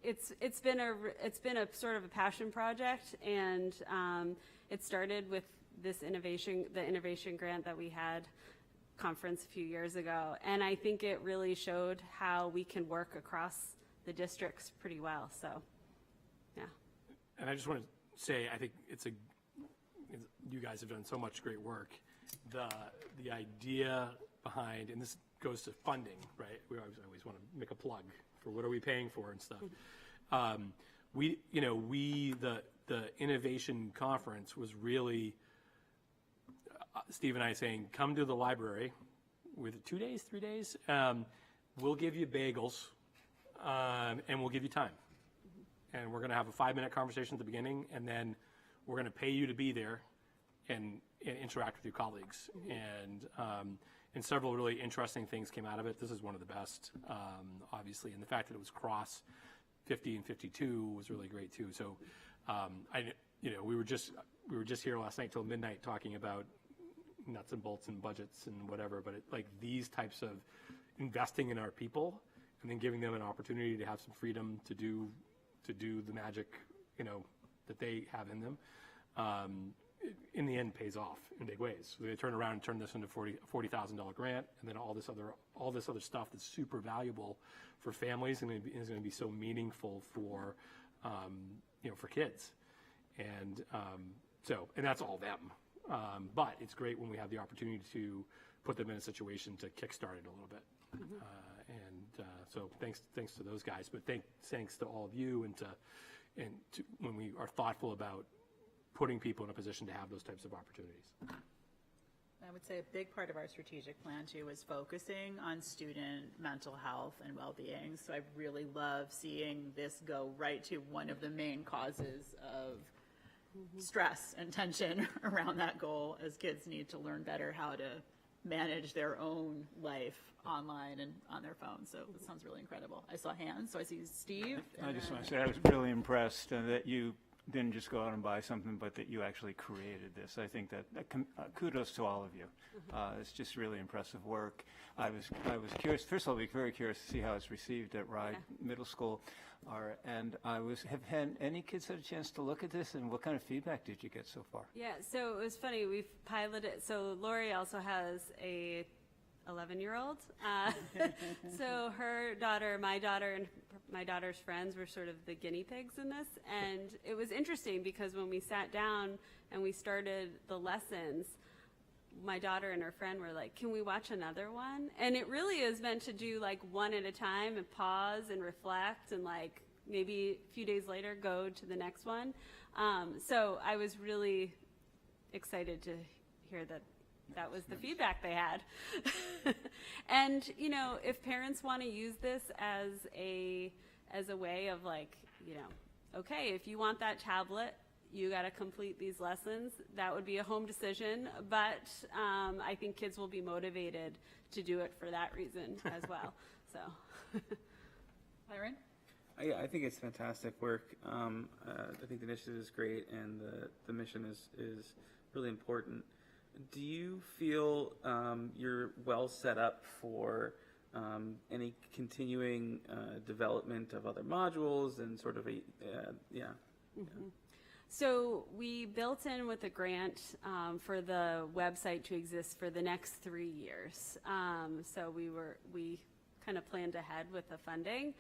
it's been a sort of a passion project, and it started with the innovation grant that we had conference a few years ago, and I think it really showed how we can work across the districts pretty well. So yeah. And I just want to say, I think you guys have done so much great work. The idea behind, and this goes to funding, right? We always want to make a plug for what are we paying for and stuff. The innovation conference was really Steve and I saying, come to the library with 2 days, 3 days. We'll give you bagels, and we'll give you time. And we're going to have a 5-minute conversation at the beginning, and then we're going to pay you to be there and interact with your colleagues. And several really interesting things came out of it. This is one of the best, obviously, and the fact that it was cross 50 and 52 was really great too. So, we were just here last night till midnight talking about nuts and bolts and budgets and whatever, but like these types of investing in our people and then giving them an opportunity to have some freedom to do the magic, that they have in them, in the end pays off in big ways. So they turn around and turn this into $40,000 grant, and then all this other stuff that's super valuable for families and is going to be so meaningful for for kids, and that's all them. But it's great when we have the opportunity to put them in a situation to kickstart it a little bit. So thanks to those guys, but thanks to all of you, and to when we are thoughtful about putting people in a position to have those types of opportunities. would say a big part of our strategic plan too is focusing on student mental health and well-being. So I really love seeing this go right to one of the main causes of stress and tension around that goal, as kids need to learn better how to manage their own life online and on their phone. So it sounds really incredible. I saw hands, so I see Steve. I and just then- want to say I was really impressed that you didn't just go out and buy something, but that you actually created this. I think that kudos to all of you. It's just really impressive work. I was curious. First of all, I'll be very curious to see how it's received at Ride Middle School. And have had any kids had a chance to look at this, and what kind of feedback did you get so far? Yeah, so it was funny. We've piloted. So Lori also has a 11-year-old. So her daughter, my daughter, and my daughter's friends were sort of the guinea pigs in this. And it was interesting because when we sat down and we started the lessons, my daughter and her friend were like, can we watch another one? And it really is meant to do like one at a time and pause and reflect and like maybe a few days later go to the next one. So I was really excited to hear that that was the feedback they had. And, you know, if parents want to use this as a way of like, you know, okay, if you want that tablet, you got to complete these lessons. That would be a home decision, but I think kids will be motivated to do it for that reason as well. So, Byron? Yeah, I think it's fantastic work. I think the initiative is great, and the mission is really important. Do you feel you're well set up for any continuing development of other modules and sort of So we built in with a grant for the website to exist for the next 3 years. So we kind of planned ahead with the funding.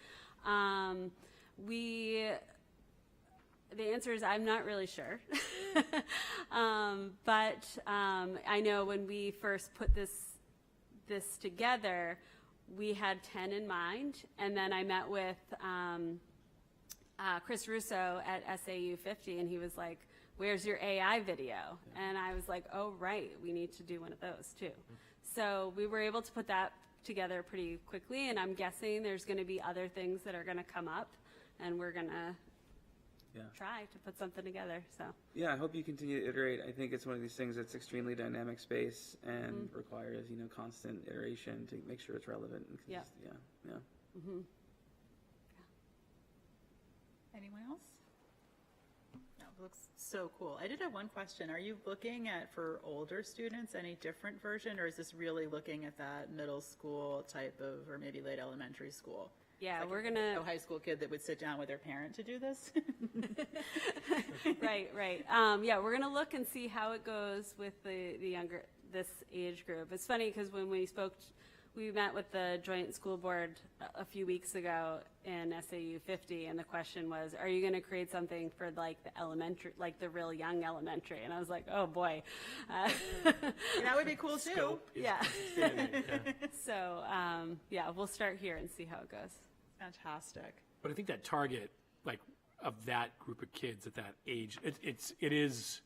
The answer is I'm not really sure. But I know when we first put this together, we had 10 in mind, and then I met with Chris Russo at SAU 50, and he was like, where's your AI video? And I was like, oh, right, we need to do one of those too. So we were able to put that together pretty quickly, and I'm guessing there's going to be other things that are going to come up, and we're going to try to put something together. So yeah, I hope you continue to iterate. I think it's one of these things that's extremely dynamic space and requires, you know, constant iteration to make sure it's relevant. And Yeah. Anyone else? No, it looks so cool. I did have one question. Are you looking at, for older students, any different version, or is this really looking at that middle school type of, or maybe late elementary school? yeah, Like we're a going to high school kid that would sit down with their parent to do this? right. Yeah, we're gonna look and see how it goes with the younger, this age group. It's funny because when we met with the joint school board a few weeks ago in SAU 50, and the question was, are you gonna create something for like the elementary, like the real young elementary? And I was like, oh boy. That would be cool too. Yeah. So, yeah, we'll start here and see how it goes. Fantastic. But I think that target, like, of that group of kids at that age, it is.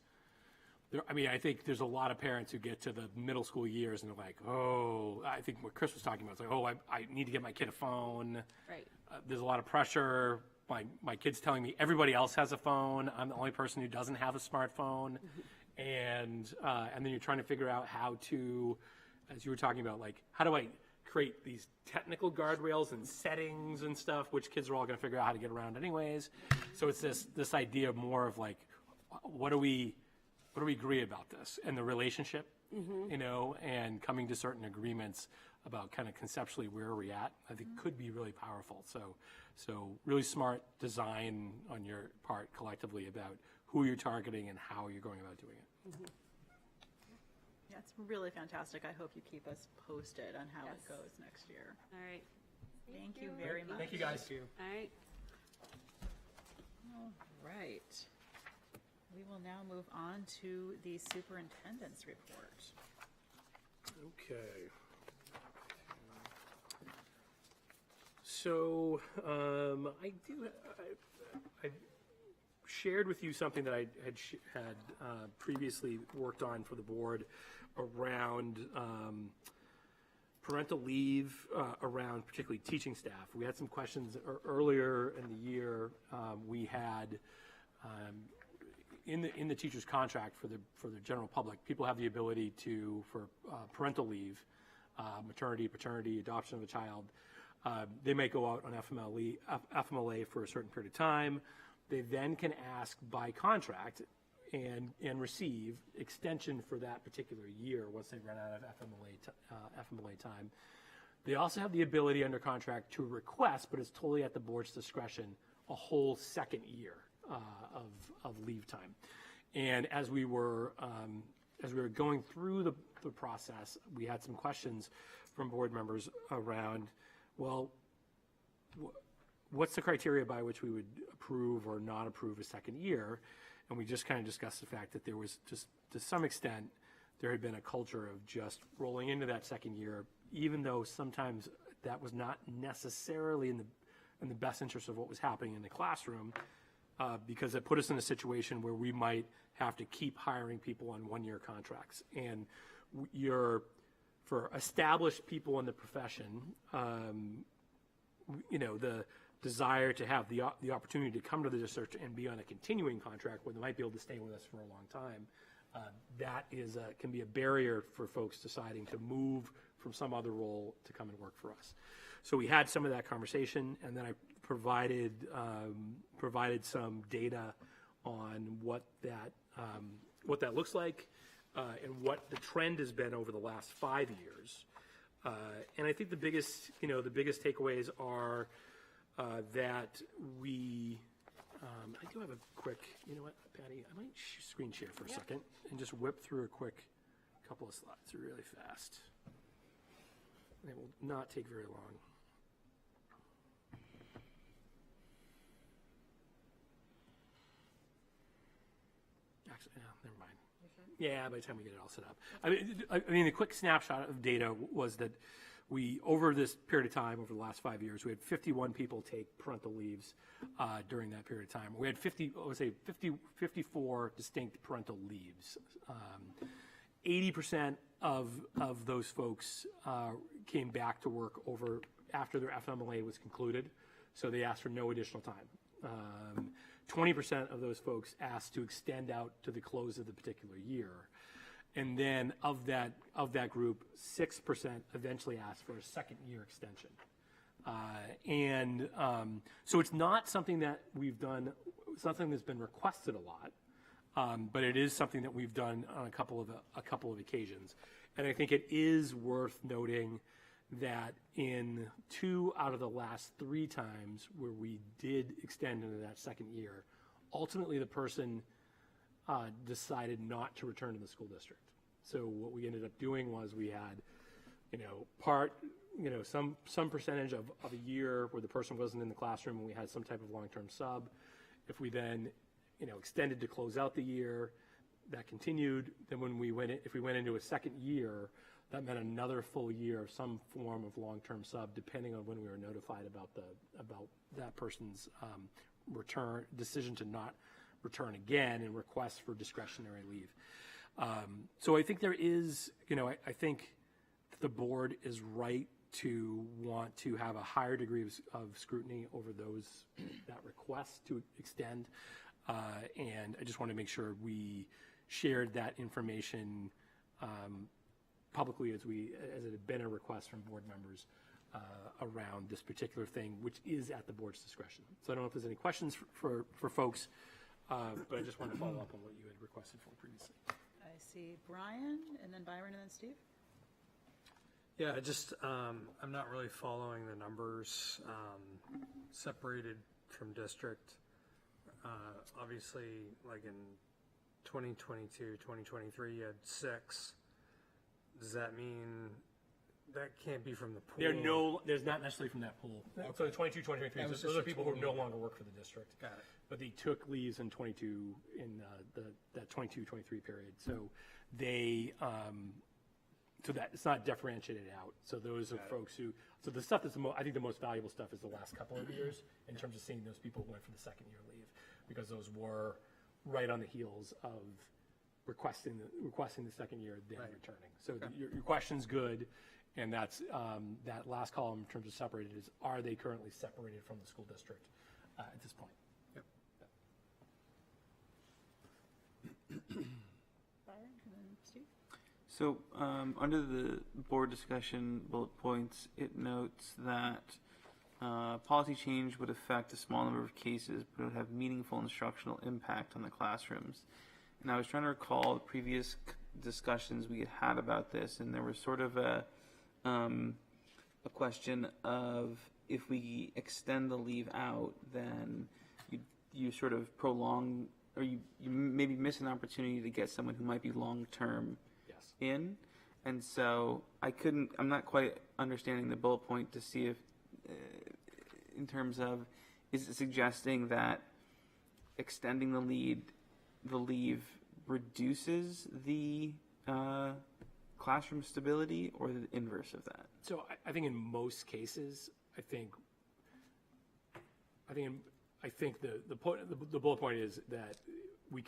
I mean, I think there's a lot of parents who get to the middle school years and they're like, oh, I think what Chris was talking about is like, oh, I need to get my kid a phone. Right. There's a lot of pressure. My kid's telling me everybody else has a phone. I'm the only person who doesn't have a smartphone. And then you're trying to figure out how to, as you were talking about, like, how do I create these technical guardrails and settings and stuff, which kids are all going to figure out how to get around anyways. So it's this idea of more of like, what do we agree about this and the relationship, you know, and coming to certain agreements about kind of conceptually where we're at, I think could be really powerful. So really smart design on your part collectively about who you're targeting and how you're going about doing it. Yeah, it's really fantastic. I hope you keep us posted on how it goes next year. All right. Thank you very much. Thank you, guys. All right. All right. We will now move on to the superintendent's report. Okay. So I shared with you something that I had previously worked on for the board around parental leave, around particularly teaching staff. We had some questions earlier in the year. We had in the teacher's contract for the general public, people have the ability for parental leave, maternity, paternity, adoption of a child. They may go out on FMLA for a certain period of time. They then can ask by contract and receive extension for that particular year once they run out of FMLA time. They also have the ability under contract to request, but it's totally at the board's discretion, a whole second year of leave time. And as we were going through the process, we had some questions from board members around, well, what's the criteria by which we would approve or not approve a second year? And we just kind of discussed the fact that there was just, to some extent, there had been a culture of just rolling into that second year, even though sometimes that was not necessarily in the best interest of what was happening in the classroom, because it put us in a situation where we might have to keep hiring people on one-year contracts. And for established people in the profession, the desire to have the opportunity to come to the district and be on a continuing contract where they might be able to stay with us for a long time, that can be a barrier for folks deciding to move from some other role to come and work for us. So we had some of that conversation, and then I provided some data on what that looks like and what the trend has been over the last 5 years. And I think the biggest takeaways are that we, I do have a quick, you know what, Patty, I might screen share for a second and just whip through a quick couple of slides really fast. It will not take very long. Actually, never mind. Yeah, by the time we get it all set up. I mean, the quick snapshot of data was that over this period of time, over the last 5 years, we had 51 people take parental leaves during that period of time. We had 54 distinct parental leaves. 80% of those folks came back to work after their FMLA was concluded, so they asked for no additional time. 20% of those folks asked to extend out to the close of the particular year. And then of that group, 6% eventually asked for a second year extension. So it's not something that we've done, something that's been requested a lot, but it is something that we've done on a couple of occasions. And I think it is worth noting that in 2 out of the last 3 times where we did extend into that second year, ultimately the person decided not to return to the school district. So what we ended up doing was we had, some percentage of a year where the person wasn't in the classroom and we had some type of long-term sub. If we then, extended to close out the year, that continued. Then if we went into a second year, that meant another full year of some form of long-term sub, depending on when we were notified about that person's decision to not return again and request for discretionary leave. So I think there is, I think the board is right to want to have a higher degree of scrutiny over that request to extend. And I just want to make sure we shared that information publicly as it had been a request from board members around this particular thing, which is at the board's discretion. So I don't know if there's any questions for folks, but I just want to follow up on what you had requested for previously. I see Brian, and then Byron, and then Steve. Yeah, I'm not really following the numbers separated from district. Obviously, like in 2022, 2023, you had 6. Does that mean that can't be from the pool? There's not necessarily from that pool. Okay. So the 22, 23, those are people who no longer work for the district. Got it. But they took leaves in 22 in that 22, 23 period. So they so that it's not differentiated out. So those are folks who. So the stuff that's I think the most valuable stuff is the last couple of years in terms of seeing those people who went for the second year leave. because those were right on the heels of requesting the second year, then returning. So your question's good, and that's, that last column in terms of separated is, are they currently separated from the school district at this point? Byron, and then Steve? So, under the board discussion bullet points, it notes that policy change would affect a small number of cases, but it would have meaningful instructional impact on the classrooms. And I was trying to recall the previous discussions we had had about this, and there was sort of a question of, if we extend the leave out, then you sort of prolong, or you maybe miss an opportunity to get someone who might be long-term in. And so I'm not quite understanding the bullet point to see if, in terms of, is it suggesting that extending the leave reduces the classroom stability, or the inverse of that? So I think in most cases, I think the bullet point is that we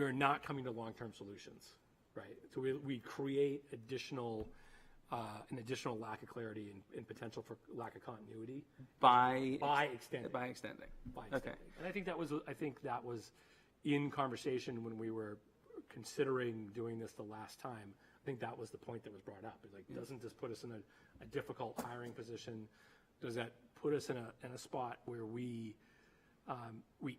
are not coming to long-term solutions, right? So we create an additional lack of clarity and potential for lack of continuity by extending. Okay. And I think that was in conversation when we were considering doing this the last time. I think that was the point that was brought up. It's like, doesn't this put us in a difficult hiring position? Does that put us in a spot where we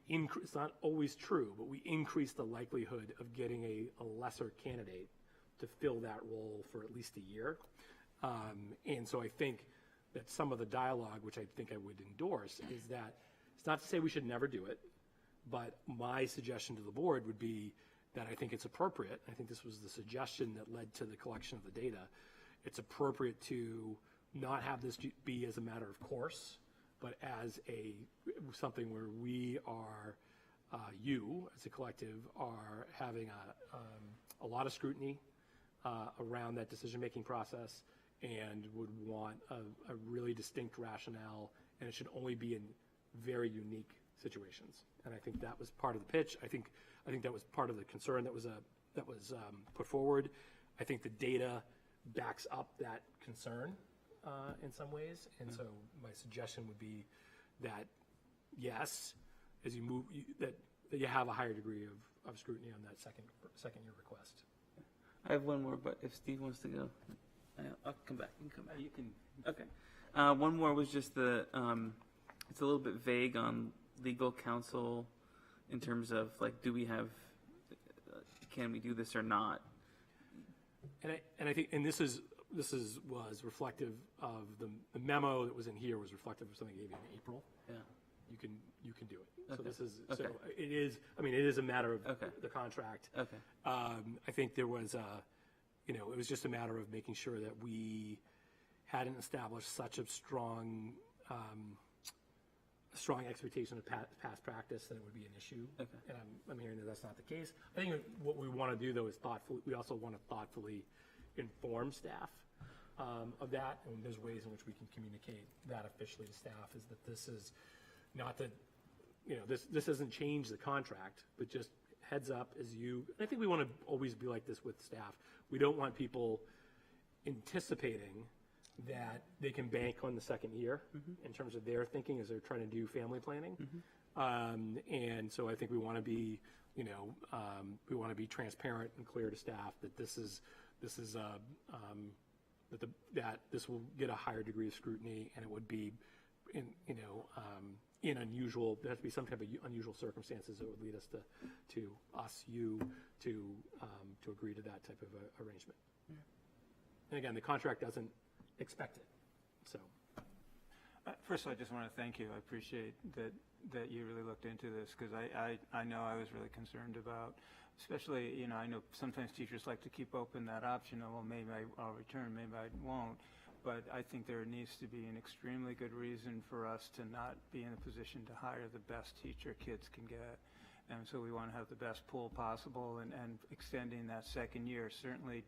increase, it's not always true, but we increase the likelihood of getting a lesser candidate to fill that role for at least a year? And so I think that some of the dialogue, which I think I would endorse, is that it's not to say we should never do it, but my suggestion to the board would be that I think it's appropriate. I think this was the suggestion that led to the collection of the data. It's appropriate to not have this be as a matter of course, but as something where we are, you as a collective are having a lot of scrutiny around that decision-making process, and would want a really distinct rationale, and it should only be in very unique situations. And I think that was part of the pitch. I think that was part of the concern that was put forward. I think the data backs up that concern in some ways, and so my suggestion would be that yes, as you move, that you have a higher degree of scrutiny on that second year request. I have one more, but if Steve wants to go, I'll come back. You can come back. You can. Okay. One more was just it's a little bit vague on legal counsel in terms of, like, do we have, can we do this or not? And I think, and this was reflective of the memo that was in here was reflective of something I gave you in April. Yeah. You can do it. Okay. So this is, Okay. so it is, I mean, it is a matter of Okay. the contract. Okay. I think there was it was just a matter of making sure that we hadn't established such a strong expectation of past practice that it would be an issue. Okay. And I'm hearing that that's not the case. I think what we want to do, though, is we also want to thoughtfully inform staff of that, and there's ways in which we can communicate that officially to staff, is that this is not that, this doesn't change the contract, but just heads up as you, I think we want to always be like this with staff. We don't want people anticipating that they can bank on the second year in terms of their thinking as they're trying to do family planning. And so I think we want to be, we want to be transparent and clear to staff that this will get a higher degree of scrutiny, and it would be in unusual, there has to be some type of unusual circumstances that would lead us to agree to that type of arrangement. And again, the contract doesn't expect it, so. First of all, I just want to thank you. I appreciate that you really looked into this, because I know I was really concerned about, especially, I know sometimes teachers like to keep open that option of, well, maybe I'll return, maybe I won't. But I think there needs to be an extremely good reason for us to not be in a position to hire the best teacher kids can get. And so we want to have the best pool possible, and extending that second year certainly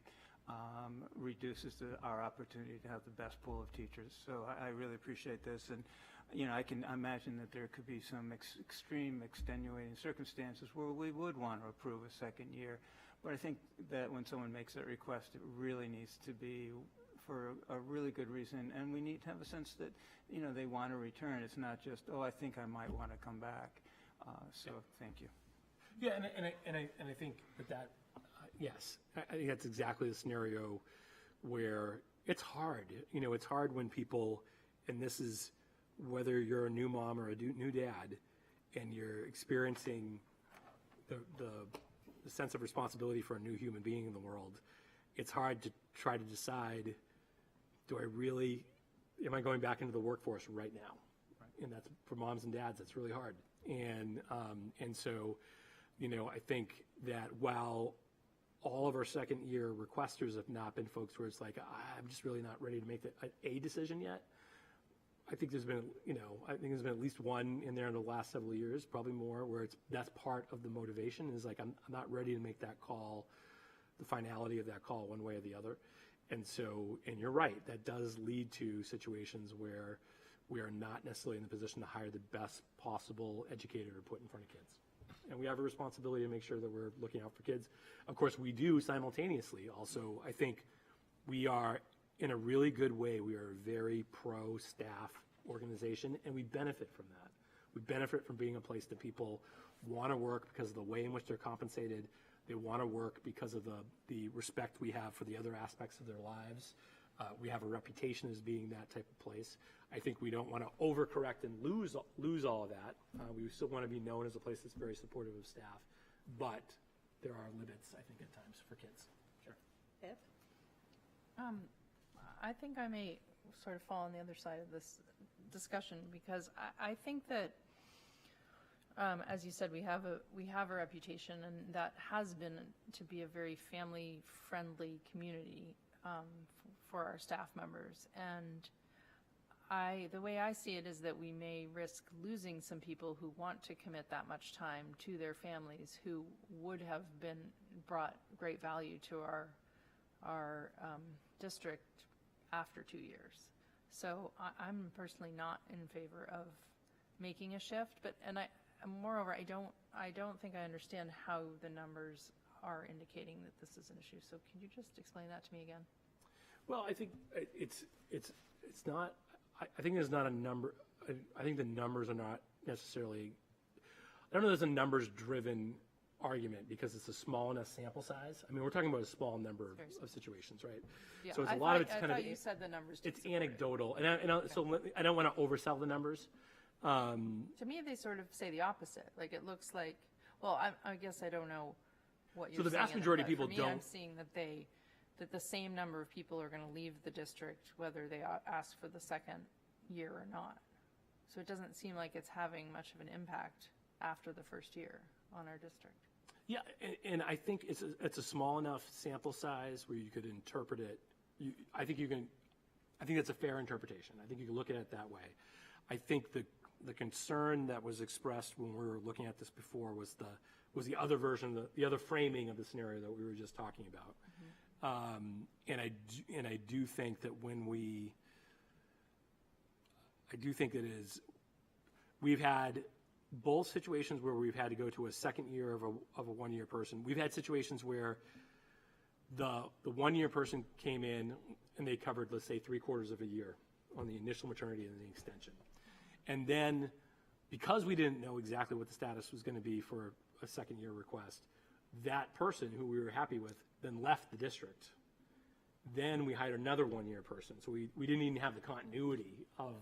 reduces our opportunity to have the best pool of teachers. So I really appreciate this. And I can imagine that there could be some extreme extenuating circumstances where we would want to approve a second year. But I think that when someone makes that request, it really needs to be for a really good reason, and we need to have a sense that, they want to return. It's not just, oh, I think I might want to come back. So thank you. Yeah, and I think that yes, I think that's exactly the scenario where it's hard. It's hard when people, and this is whether you're a new mom or a new dad, and you're experiencing the sense of responsibility for a new human being in the world. It's hard to try to decide, am I going back into the workforce right now? Right. And that's, for moms and dads, that's really hard. And so, I think that while all of our second year requesters have not been folks where it's like, I'm just really not ready to make a decision yet. I think there's been, at least one in there in the last several years, probably more, where that's part of the motivation is like, I'm not ready to make that call, the finality of that call one way or the other. And so, and you're right, that does lead to situations where we are not necessarily in the position to hire the best possible educator to put in front of kids. And we have a responsibility to make sure that we're looking out for kids. Of course, we do simultaneously also. I think we are, in a really good way, we are a very pro-staff organization, and we benefit from that. We benefit from being a place that people want to work because of the way in which they're compensated. They want to work because of the respect we have for the other aspects of their lives. We have a reputation as being that type of place. I think we don't want to overcorrect and lose all of that. We still want to be known as a place that's very supportive of staff, but there are limits, I think, at times for kids. Sure. Pip? I think I may sort of fall on the other side of this discussion because I think that, as you said, we have a reputation, and that has been to be a very family-friendly community for our staff members. And the way I see it is that we may risk losing some people who want to commit that much time to their families, who would have brought great value to our district after 2 years. So I'm personally not in favor of making a shift, moreover, I don't think I understand how the numbers are indicating that this is an issue. So can you just explain that to me again? Well, I think it's not. I think there's not a number. I think the numbers are not necessarily. I don't know. There's a numbers-driven argument because it's a small enough sample size. I mean, we're talking about a small number of situations, right? Yeah, so it's a lot of it's kind of. You said the numbers. It's anecdotal, so I don't want to oversell the numbers. To me, they sort of say the opposite. Like it looks like. Well, I guess I don't know what you're saying. So the vast majority of people for me, don't. I'm seeing that the same number of people are going to leave the district whether they ask for the second year or not. So it doesn't seem like it's having much of an impact after the first year on our district. Yeah, and I think it's a small enough sample size where you could interpret it. I think that's a fair interpretation. I think you can look at it that way. I think the concern that was expressed when we were looking at this before was the other version, the other framing of the scenario that we were just talking about. And I do think that we've had both situations where we've had to go to a second year of a 1 year person. We've had situations where the 1 year person came in and they covered, let's say, 3/4 of a year on the initial maternity and the extension. And then because we didn't know exactly what the status was going to be for a second year request, that person who we were happy with then left the district. Then we hired another 1 year person. So we didn't even have the continuity of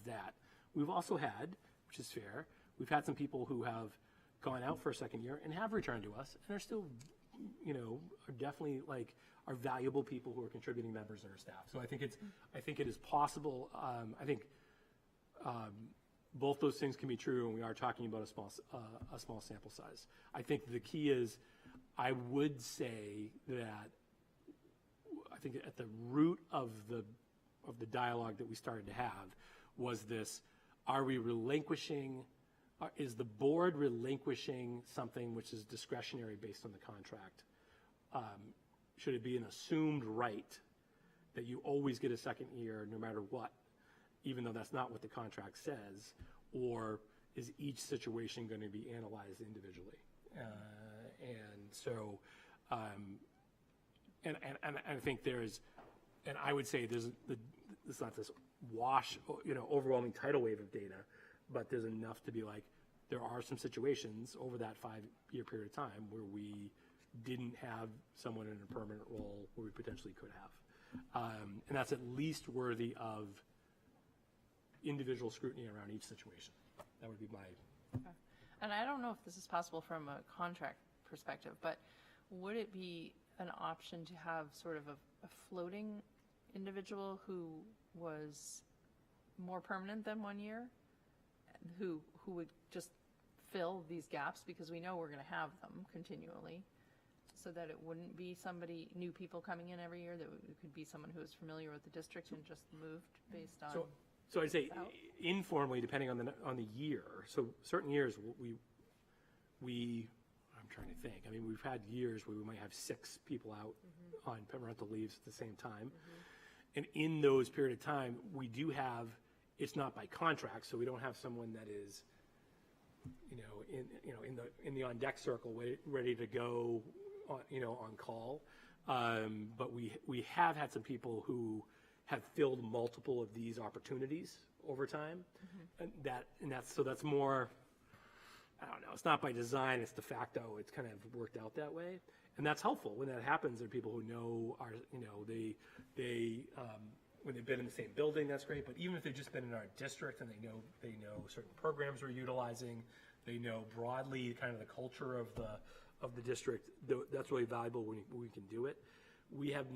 that. We've also had, which is fair, we've had some people who have gone out for a second year and have returned to us and are still, are definitely are valuable people who are contributing members of our staff. So I think it is possible. I think both those things can be true, and we are talking about a small sample size. I think the key is, I would say that I think at the root of the dialogue that we started to have was this: are we relinquishing? Is the board relinquishing something which is discretionary based on the contract? Should it be an assumed right that you always get a second year no matter what? even though that's not what the contract says? Or is each situation going to be analyzed individually? And so, and I think there's, and I would say it's not this overwhelming tidal wave of data, but there's enough to be like, there are some situations over that 5-year period of time where we didn't have someone in a permanent role where we potentially could have. And that's at least worthy of individual scrutiny around each situation. That would be my... And I don't know if this is possible from a contract perspective, but would it be an option to have sort of a floating individual who was more permanent than 1 year, who would just fill these gaps, because we know we're going to have them continually, so that it wouldn't be somebody, new people coming in every year, that it could be someone who is familiar with the district and just moved based on... So I'd say informally, depending on the year. So certain years I'm trying to think. I mean, we've had years where we might have 6 people out on parental leaves at the same time. And in those period of time, we do have, it's not by contract, so we don't have someone that is, in the on deck circle, ready to go, on call. But we have had some people who have filled multiple of these opportunities over time, and that's more. I don't know. It's not by design. It's de facto. It's kind of worked out that way, and that's helpful when that happens. There are people who know when they've been in the same building. That's great. But even if they've just been in our district and they know certain programs we're utilizing, they know broadly kind of the culture of the district. That's really valuable when we can do it. We have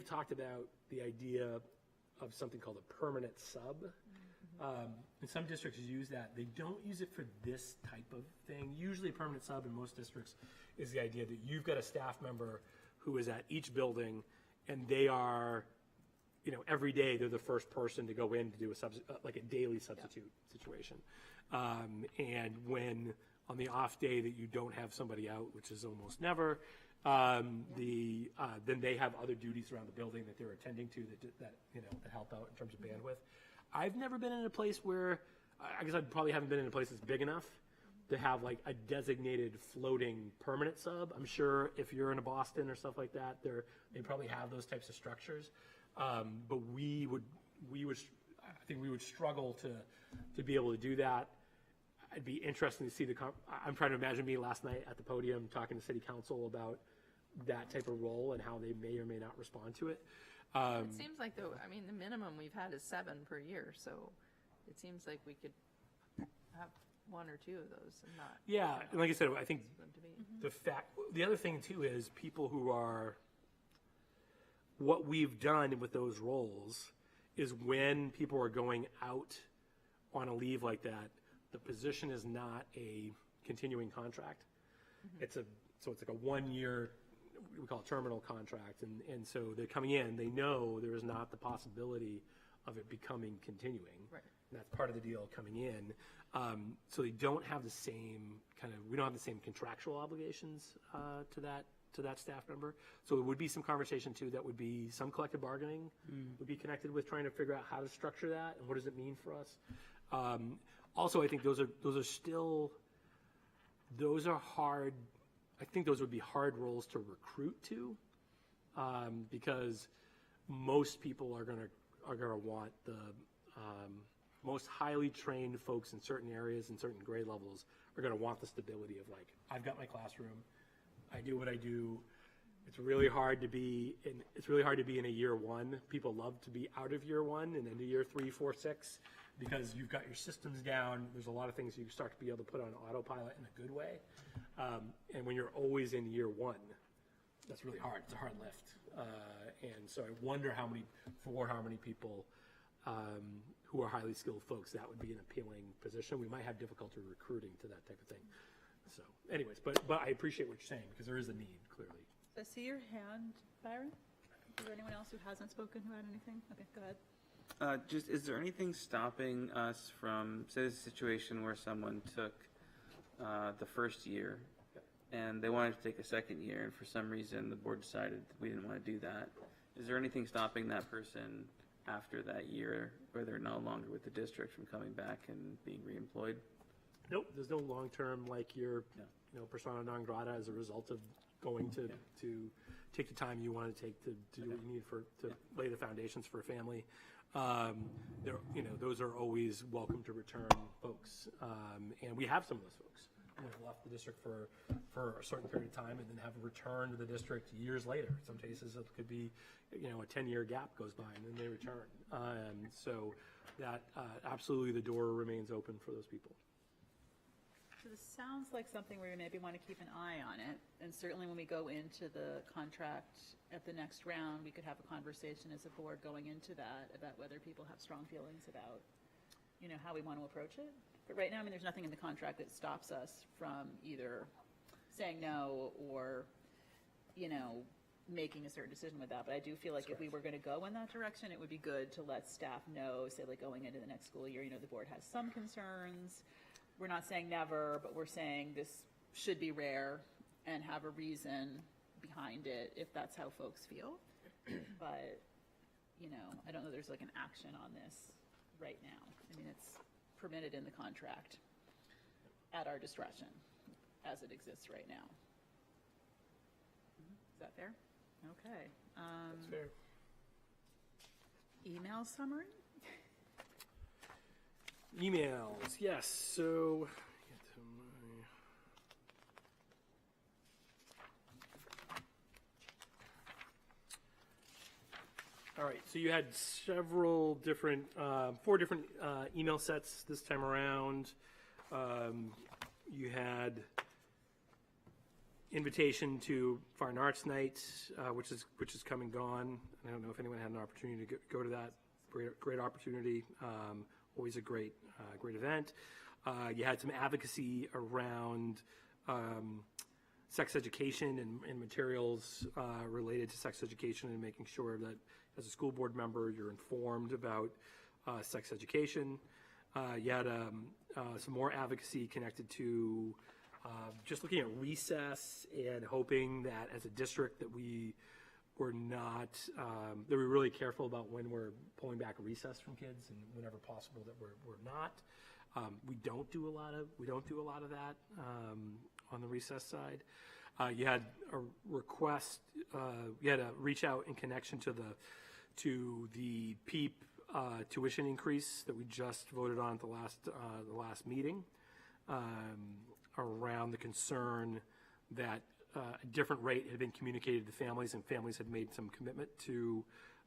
talked about the idea of something called a permanent sub. And some districts use that. They don't use it for this type of thing. Usually a permanent sub in most districts is the idea that you've got a staff member who is at each building, and they are, every day they're the first person to go in to do like a daily substitute situation. And when on the off day that you don't have somebody out, which is almost never, then they have other duties around the building that they're attending to that help out in terms of bandwidth. I've never been in a place where, I guess I probably haven't been in a place that's big enough to have like a designated floating permanent sub. I'm sure if you're in Boston or stuff like that, they probably have those types of structures. But I think we would struggle to be able to do that. It'd be interesting to see I'm trying to imagine me last night at the podium talking to city council about that type of role and how they may or may not respond to it. It seems like, though, I mean, the minimum we've had is 7 per year, so it seems like we could have 1 or 2 of those and not. Yeah, and like I said, I think the other thing too is people who are, what we've done with those roles is when people are going out on a leave like that, the position is not a continuing contract. It's like a 1-year, we call it terminal contract, and so they're coming in, they know there is not the possibility of it becoming continuing. Right. And that's part of the deal coming in. So they don't have the same we don't have the same contractual obligations to that staff member. So it would be some conversation too, that would be some collective bargaining would be connected with trying to figure out how to structure that and what does it mean for us. Also, I think those are hard. I think those would be hard roles to recruit to, because most people are gonna want the most highly trained folks in certain areas and certain grade levels are gonna want the stability of like, I've got my classroom, I do what I do. It's really hard to be in a year 1. People love to be out of year 1 and into year 3, 4, 6. Because you've got your systems down, there's a lot of things you start to be able to put on autopilot in a good way. And when you're always in year 1, that's really hard. It's a hard lift. And so I wonder how many people who are highly skilled folks, that would be an appealing position. We might have difficulty recruiting to that type of thing. So anyways, but I appreciate what you're saying because there is a need, clearly. I see your hand, Byron. Is there anyone else who hasn't spoken who had anything? Okay, go ahead. Is there anything stopping us from, say, there's a situation where someone took the first year and they wanted to take a second year, and for some reason the board decided we didn't want to do that. Is there anything stopping that person after that year where they're no longer with the district from coming back and being reemployed? Nope, there's no long-term, like you're, persona non grata as a result of going to take the time you want to take to do what you need to lay the foundations for a family. Those are always welcome to return folks. And we have some of those folks who have left the district for a certain period of time and then have returned to the district years later. In some cases, it could be, a 10-year gap goes by and then they return. So that absolutely the door remains open for those people. So this sounds like something where we maybe want to keep an eye on it, and certainly when we go into the contract at the next round, we could have a conversation as a board going into that about whether people have strong feelings about, how we want to approach it. But right now, there's nothing in the contract that stops us from either saying no or, making a certain decision with that. But I do feel like if we were going to go in that direction, it would be good to let staff know, say like going into the next school year, the board has some concerns. We're not saying never, but we're saying this should be rare and have a reason behind it if that's how folks feel. But, I don't know there's like an action on this right now. It's permitted in the contract at our discretion as it exists right now. Is that fair? Okay. That's fair. Email summary? Emails, yes. So, all right. So you had several different, 4 different email sets this time around. You had invitation to Fire and Arts Night, which is come and gone. I don't know if anyone had an opportunity to go to that. Great opportunity. Always a great event. You had some advocacy around sex education and materials related to sex education and making sure that as a school board member you're informed about sex education. You had some more advocacy connected to just looking at recess and hoping that as a district that we were not, that we're really careful about when we're pulling back recess from kids and whenever possible that we're not. We don't do a lot of that on the recess side. You had a request, you had a reach out in connection to the PEEP tuition increase that we just voted on at the last meeting, around the concern that a different rate had been communicated to families, and families had made some commitment to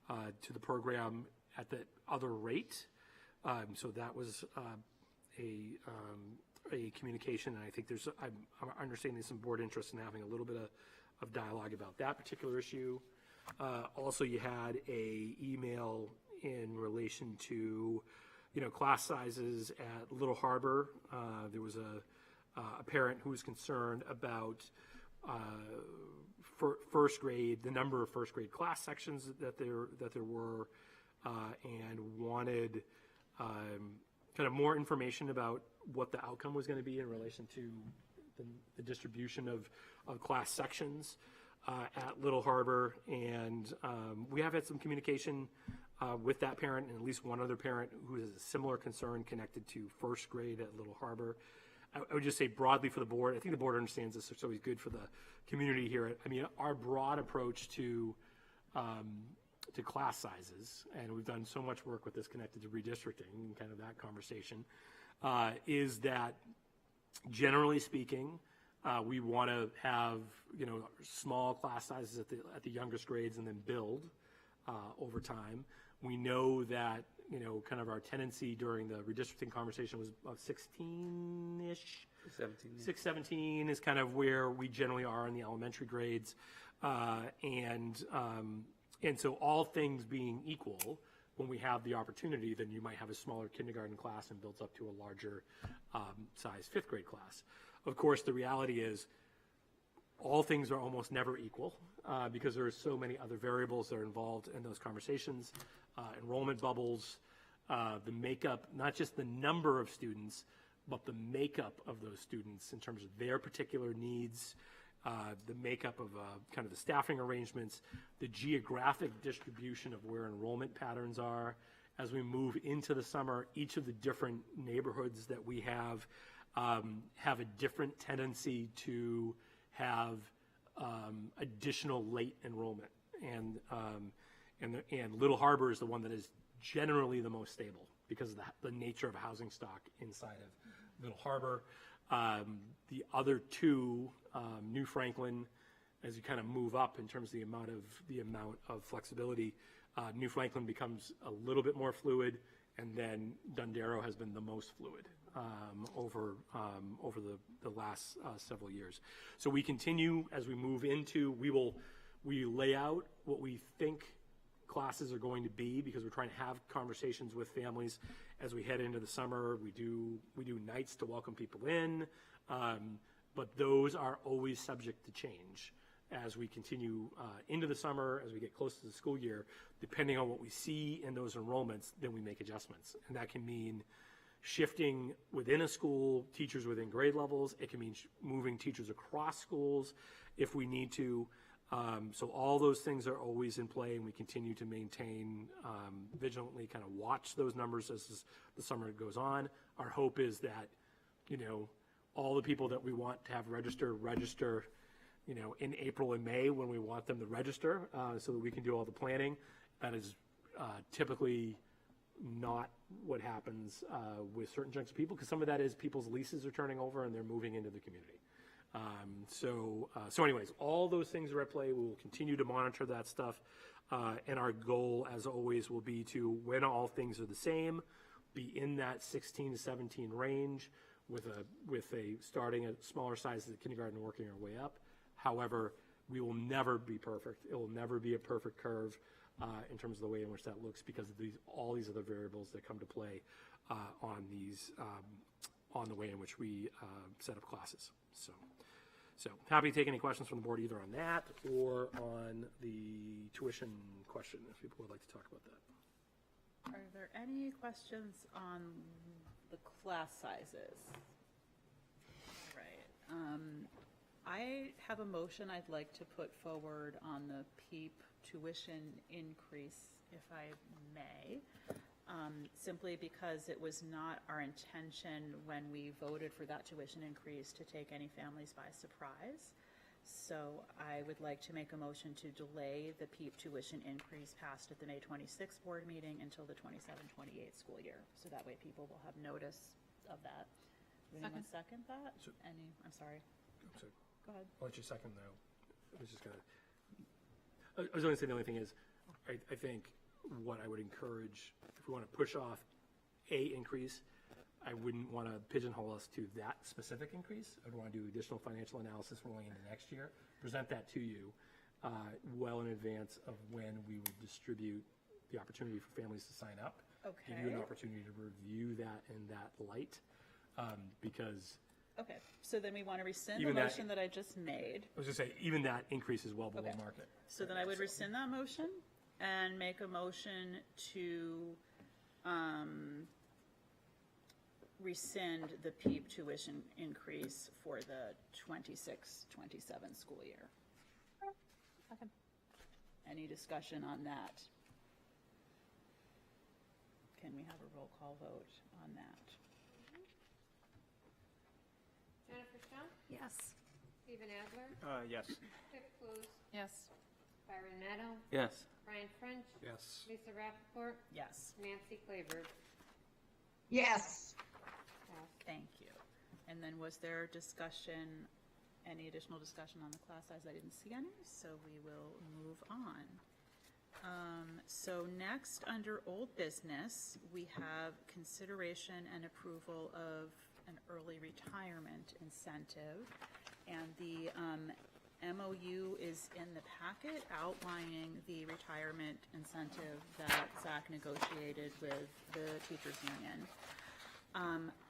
the program at the other rate. So that was a communication, and I think I'm understanding there's some board interest in having a little bit of dialogue about that particular issue. Also, you had a email in relation to, class sizes at Little Harbor. There was a parent who was concerned about first grade, the number of first grade class sections that there were, and wanted kind of more information about what the outcome was going to be in relation to the distribution of class sections at Little Harbor. And we have had some communication with that parent and at least one other parent who has a similar concern connected to first grade at Little Harbor. I would just say broadly for the board, I think the board understands this, so it's always good for the community here. Our broad approach to class sizes, and we've done so much work with this connected to redistricting and kind of that conversation, is that generally speaking, we want to have small class sizes at the youngest grades and then build over time. We know that kind of our tendency during the redistricting conversation was about 16-ish. 17 is kind of where we generally are in the elementary grades. And so all things being equal, when we have the opportunity, then you might have a smaller kindergarten class and builds up to a larger size 5th grade class. Of course, the reality is all things are almost never equal because there are so many other variables that are involved in those conversations. Enrollment bubbles, the makeup, not just the number of students, but the makeup of those students in terms of their particular needs, the makeup of kind of the staffing arrangements, the geographic distribution of where enrollment patterns are. As we move into the summer, each of the different neighborhoods that we have a different tendency to have additional late enrollment. And Little Harbor is the one that is generally the most stable because of the nature of housing stock inside of Little Harbor. The other two, New Franklin, as you kind of move up in terms of the amount of flexibility, New Franklin becomes a little bit more fluid, and then Dondero has been the most fluid over the last several years. So we continue as we move into. We lay out what we think classes are going to be because we're trying to have conversations with families as we head into the summer. We do nights to welcome people in, but those are always subject to change as we continue into the summer, as we get close to the school year. Depending on what we see in those enrollments, then we make adjustments, and that can mean shifting within a school, teachers within grade levels. It can mean moving teachers across schools if we need to. So all those things are always in play, and we continue to maintain, vigilantly kind of watch those numbers as the summer goes on. Our hope is that, all the people that we want to have register, in April and May when we want them to register, so that we can do all the planning. That is typically not what happens with certain chunks of people, because some of that is people's leases are turning over and they're moving into the community. So anyways, all those things are at play. We will continue to monitor that stuff. And our goal, as always, will be to, when all things are the same, be in that 16 to 17 range with a starting at smaller sizes at kindergarten and working our way up. However, we will never be perfect. It will never be a perfect curve in terms of the way in which that looks, because of all these other variables that come to play on the way in which we set up classes. So happy to take any questions from the board either on that or on the tuition question, if people would like to talk about that. Are there any questions on the class sizes? All right. I have a motion I'd like to put forward on the PEEP tuition increase, if I may. Simply because it was not our intention when we voted for that tuition increase to take any families by surprise. So I would like to make a motion to delay the PEEP tuition increase passed at the May 26th board meeting until the 27-28 school year. So that way people will have notice of that. Would anyone second that? I'm sorry. Go ahead. I'll let you second, though. I was going to say the only thing is, I think what I would encourage, if we want to push off a increase, I wouldn't want to pigeonhole us to that specific increase. I'd want to do additional financial analysis rolling into next year, present that to you well in advance of when we would distribute the opportunity for families to sign up. Okay. Give you an opportunity to review that in that light, because... Okay, so then we want to rescind the Even that- motion that I just made. I was just saying, even that increase is well below Okay. market. So then I would rescind that motion and make a motion to rescind the PEEP tuition increase for the 26-27 school year. Second. Any discussion on that? Can we have a roll call vote on that? Jennifer Stone? Yes. Stephen Adler? Yes. Pip Blues? Yes. Byron Netto? Yes. Brian French? Yes. Lisa Rappaport? Yes. Nancy Claiberg? Yes. Thank you. And then was there discussion, any additional discussion on the class size? I didn't see any, so we will move on. So next, under old business, we have consideration and approval of an early retirement incentive. And the MOU is in the packet outlining the retirement incentive that Zach negotiated with the teachers union.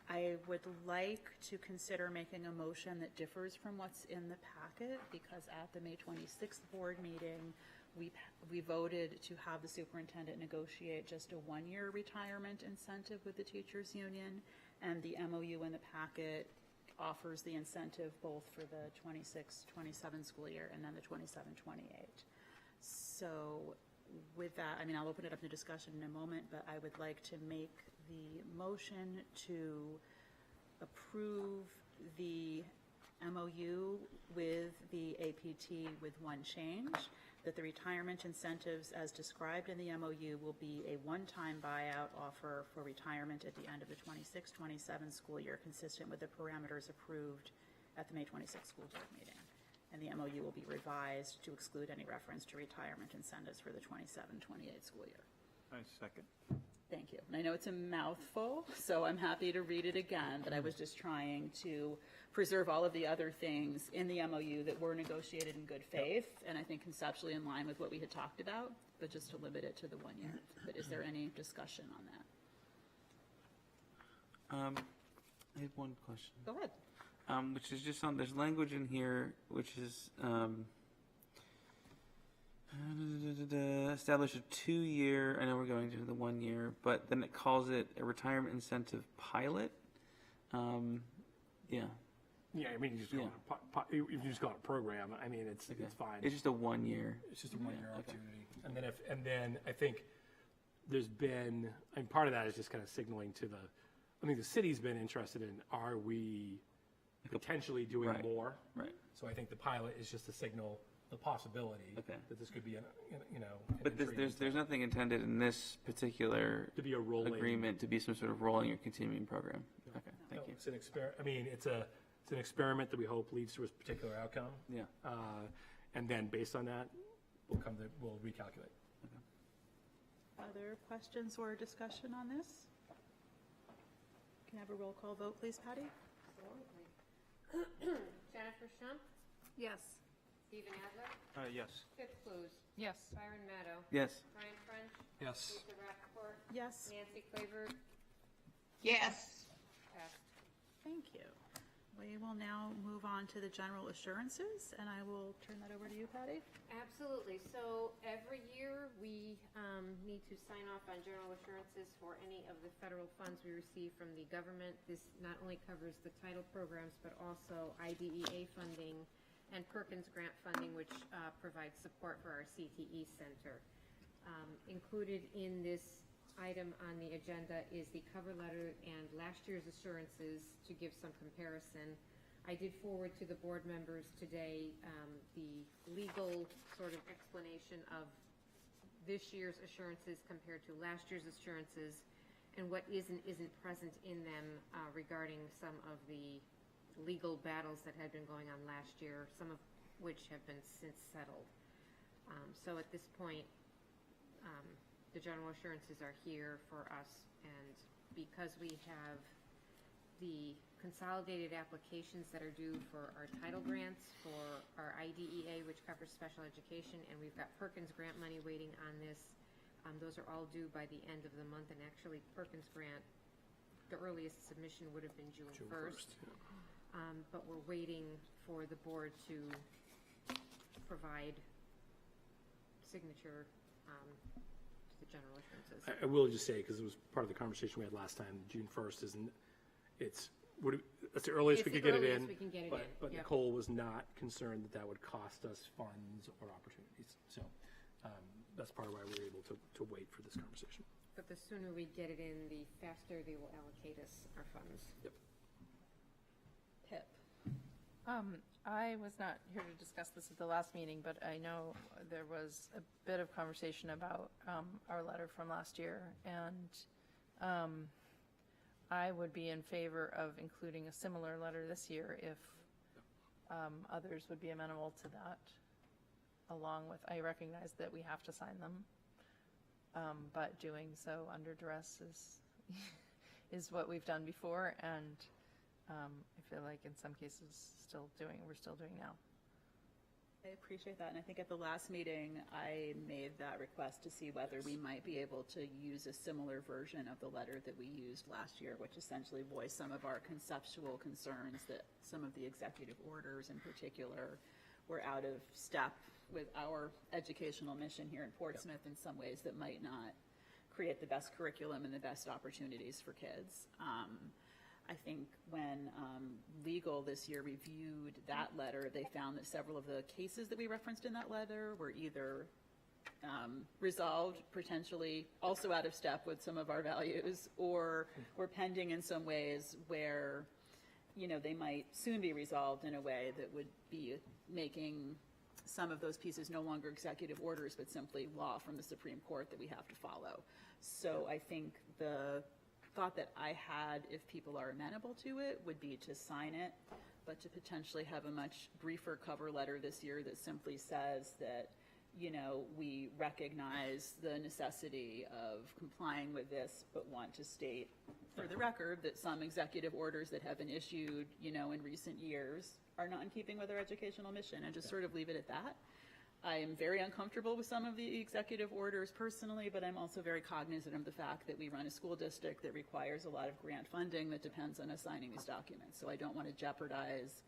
I would like to consider making a motion that differs from what's in the packet, because at the May 26th board meeting, we voted to have the superintendent negotiate just a one-year retirement incentive with the teachers union, and the MOU in the packet offers the incentive both for the 26-27 school year and then the 27-28. So with that, I mean, I'll open it up to discussion in a moment, but I would like to make the motion to approve the MOU with the APT with one change, that the retirement incentives as described in the MOU will be a one-time buyout offer for retirement at the end of the 26-27 school year, consistent with the parameters approved at the May 26th school board meeting. And the MOU will be revised to exclude any reference to retirement incentives for the 27-28 school year. I second. Thank you. And I know it's a mouthful, so I'm happy to read it again, but I was just trying to preserve all of the other things in the MOU that were negotiated in good faith, and I think conceptually in line with what we had talked about, but just to limit it to the 1 year. But is there any discussion on that? I have one question. Go ahead. Which is just on, there's language in here which is establish a 2-year, I know we're going to the 1 year, but then it calls it a retirement incentive pilot. Yeah. Yeah, I mean, you just call it you just call it a program. I mean, it's fine. It's just a 1 year. It's just a 1 year opportunity. And then I think there's been, and part of that is just kind of signaling to the city's been interested in, are we potentially doing more? Right. So I think the pilot is just to signal the possibility that this could be an But there's nothing intended in this particular to be a rolling agreement to be some sort of rolling or continuing program. Okay, thank you. It's an experiment. I mean, it's an experiment that we hope leads to a particular outcome. Yeah. And then based on that, we'll recalculate. Other questions or discussion on this? Can I have a roll call vote, please, Patty? Jennifer Shump, Yes. Stephen Adler, Yes. Pip Blues, Yes. Byron Maddow, Yes. Brian French, Yes. Lisa Rappaport, Yes. Nancy Claiberg, Yes. passed. Thank you. We will now move on to the general assurances, and I will turn that over to you, Patty. Absolutely. So every year, we need to sign off on general assurances for any of the federal funds we receive from the government. This not only covers the title programs, but also IDEA funding and Perkins Grant funding, which provides support for our CTE Center. Included in this item on the agenda is the cover letter and last year's assurances to give some comparison. I did forward to the board members today the legal sort of explanation of this year's assurances compared to last year's assurances and what is and isn't present in them regarding some of the legal battles that had been going on last year, some of which have been since settled. So at this point, the general assurances are here for us, and because we have the consolidated applications that are due for our title grants, for our IDEA, which covers special education, and we've got Perkins Grant money waiting on this, those are all due by the end of the month, and actually Perkins Grant, the earliest submission would have been June 1st. But we're waiting for the board to provide signature to the general assurances. I will just say, because it was part of the conversation we had last time, June 1st isn't, that's the earliest we could get it in. We can get it in. But Yep. Nicole was not concerned that would cost us funds or opportunities. So that's part of why we were able to wait for this conversation. But the sooner we get it in, the faster they will allocate us our funds. Yep. Pip. I was not here to discuss this at the last meeting, but I know there was a bit of conversation about our letter from last year, and I would be in favor of including a similar letter this year if others would be amenable to that, along with, I recognize that we have to sign them, but doing so under duress is what we've done before, and I feel like in some cases we're still doing now. I appreciate that, and I think at the last meeting, I made that request to see whether we might be able to use a similar version of the letter that we used last year, which essentially voiced some of our conceptual concerns that some of the executive orders in particular were out of step with our educational mission here in Portsmouth in some ways that might not create the best curriculum and the best opportunities for kids. I think when legal this year reviewed that letter, they found that several of the cases that we referenced in that letter were either resolved, potentially also out of step with some of our values, or were pending in some ways where, you know, they might soon be resolved in a way that would be making some of those pieces no longer executive orders, but simply law from the Supreme Court that we have to follow. So I think the thought that I had, if people are amenable to it, would be to sign it, but to potentially have a much briefer cover letter this year that simply says that, you know, we recognize the necessity of complying with this, but want to state for the record that some executive orders that have been issued, you know, in recent years are not in keeping with our educational mission, and just sort of leave it at that. I am very uncomfortable with some of the executive orders personally, but I'm also very cognizant of the fact that we run a school district that requires a lot of grant funding that depends on us signing these documents. So I don't want to jeopardize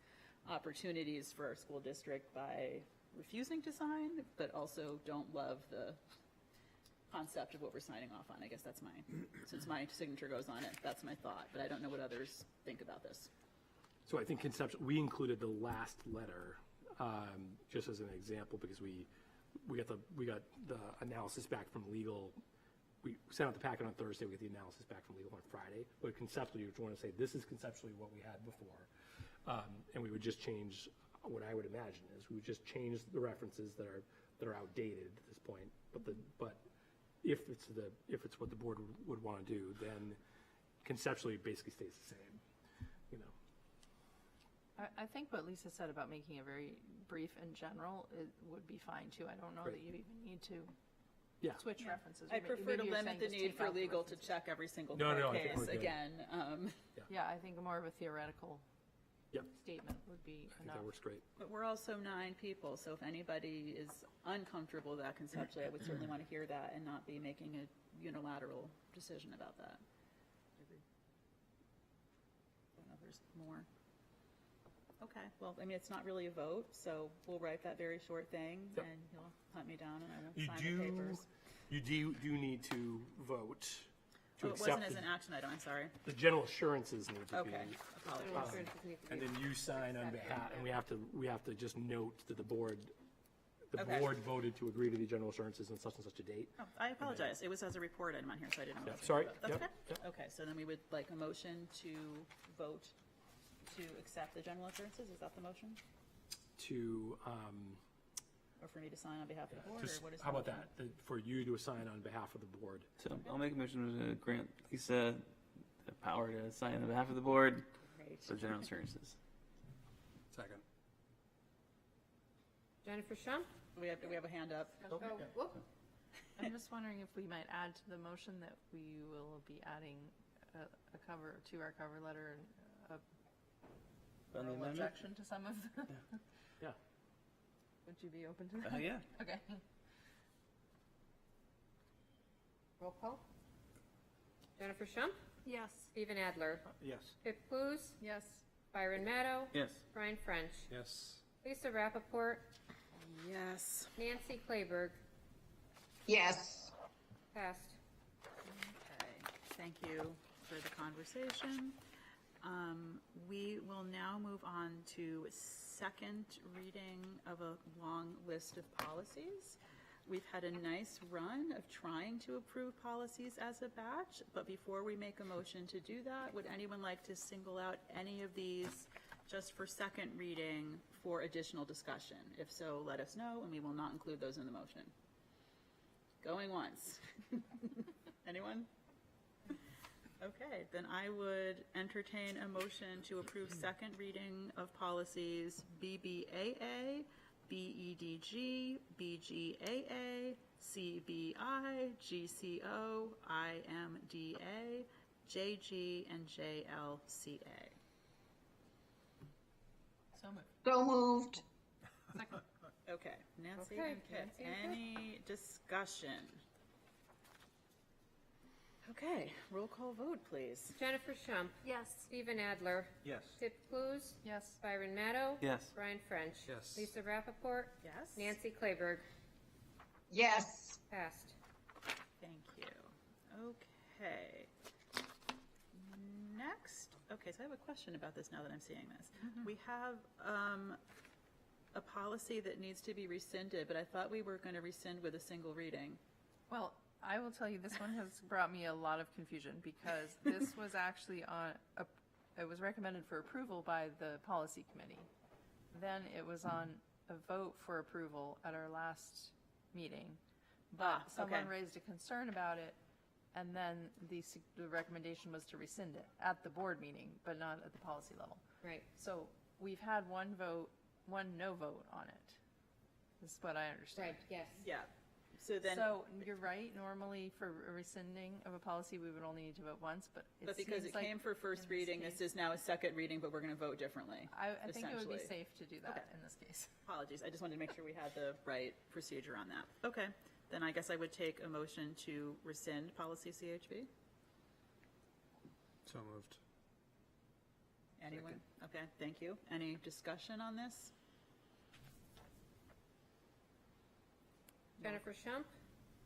opportunities for our school district by refusing to sign, but also don't love the concept of what we're signing off on. I guess that's since my signature goes on it, that's my thought, but I don't know what others think about this. So I think we included the last letter just as an example, because we got the analysis back from legal. We sent out the packet on Thursday. We get the analysis back from legal on Friday. But conceptually, you want to say this is conceptually what we had before, and we would just change. What I would imagine is we would just change the references that are outdated at this point. But if it's what the board would want to do, then conceptually it basically stays the same. You know. I think what Lisa said about making it very brief and general, it would be fine too. I don't know that you even need to switch references. I prefer to limit the need for legal to check every single case again. Yeah, I think more of a theoretical statement would be I think enough. that works great. But we're also 9 people, so if anybody is uncomfortable with that conceptually, I would certainly want to hear that and not be making a unilateral decision about that. I don't know if there's more. Okay, well, I mean, it's not really a vote, so we'll write that very short thing, and you'll hunt me down, and I won't sign the papers. You do need to vote to Oh, it accept wasn't as an action item, I'm sorry. the general assurances need to Okay, be. apologies. And then you sign on behalf, and we have to just note that the board Okay. voted to agree to the general assurances on such and such a date. Oh, I apologize, it was as a report item on here, so I didn't know. Yeah, what to sorry. do. That's Yep, okay? yep. Okay, so then we would like a motion to vote to accept the general assurances, is that the motion? To, Or for me to sign on behalf of the board, or just, what is the how about motion? that? For you to assign on behalf of the board. So I'll make a motion to grant Lisa the power to sign on behalf of the board Great. for general assurances. Second. Jennifer Shum? We have a hand up. Whoop. I'm just wondering if we might add to the motion that we will be adding a cover to our cover letter and On the oral amendment? objection to some of the. Yeah. Would you be open to that? Yeah. Okay. Roll call. Jennifer Shum? Yes. Stephen Adler? Yes. Pip Blues? Yes. Byron Maddow? Yes. Brian French? Yes. Lisa Rappaport? Yes. Nancy Claiberg? Yes. Passed. Okay, thank you for the conversation. We will now move on to second reading of a long list of policies. We've had a nice run of trying to approve policies as a batch, but before we make a motion to do that, would anyone like to single out any of these just for second reading for additional discussion? If so, let us know, and we will not include those in the motion. Going once. Anyone? Okay, then I would entertain a motion to approve second reading of policies BBAA, BEDG, BGAA, CBI, GCO, IMDA, JG, and JLCA. So moved. So moved. Okay, Nancy Okay, and Kit, Nancy and Kit. any discussion? Okay, roll call vote, please. Jennifer Shum? Yes. Stephen Adler? Yes. Pip Blues? Yes. Byron Maddow? Yes. Brian French? Yes. Lisa Rappaport? Yes? Nancy Claiberg? Yes. Passed. Thank you. Okay. Next okay, so I have a question about this now that I'm seeing this. We have a policy that needs to be rescinded, but I thought we were going to rescind with a single reading. Well, I will tell you, this one has brought me a lot of confusion because this was actually it was recommended for approval by the policy committee. Then it was on a vote for approval at our last meeting. But someone okay. raised a concern about it, and then the recommendation was to rescind it at the board meeting, but not at the policy level. Right. So we've had one no vote on it. This is what I understand. Right, yes. Yeah. So then, So you're right, normally for a rescinding of a policy, we would only need to vote once, but it but because seems it like came for first in this reading, case- this is now a second reading, but we're going to vote differently. I think it would be essentially. safe to do that Okay. in this case. Apologies, I just wanted to make sure we had the right procedure on that. Okay, then I guess I would take a motion to rescind policy CHB. So moved. Anyone? Okay, thank you. Any discussion on this? Jennifer Shump,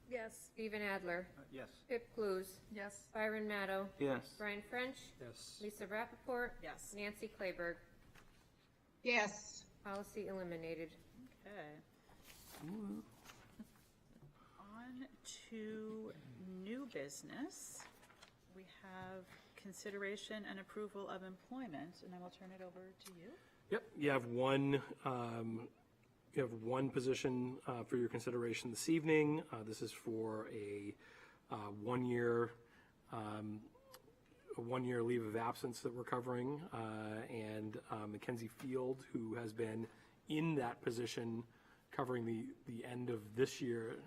Yes. Stephen Adler, Yes. Pip Blues, Yes. Byron Matto, Yes. Brian French, Yes. Lisa Rappaport, Yes. Nancy Clayberg. Yes. Policy eliminated. Okay. On to new business. We have consideration and approval of employment, and I will turn it over to you. Yep, you have one position for your consideration this evening. This is for a one-year leave of absence that we're covering, and Mackenzie Field, who has been in that position covering the end of this year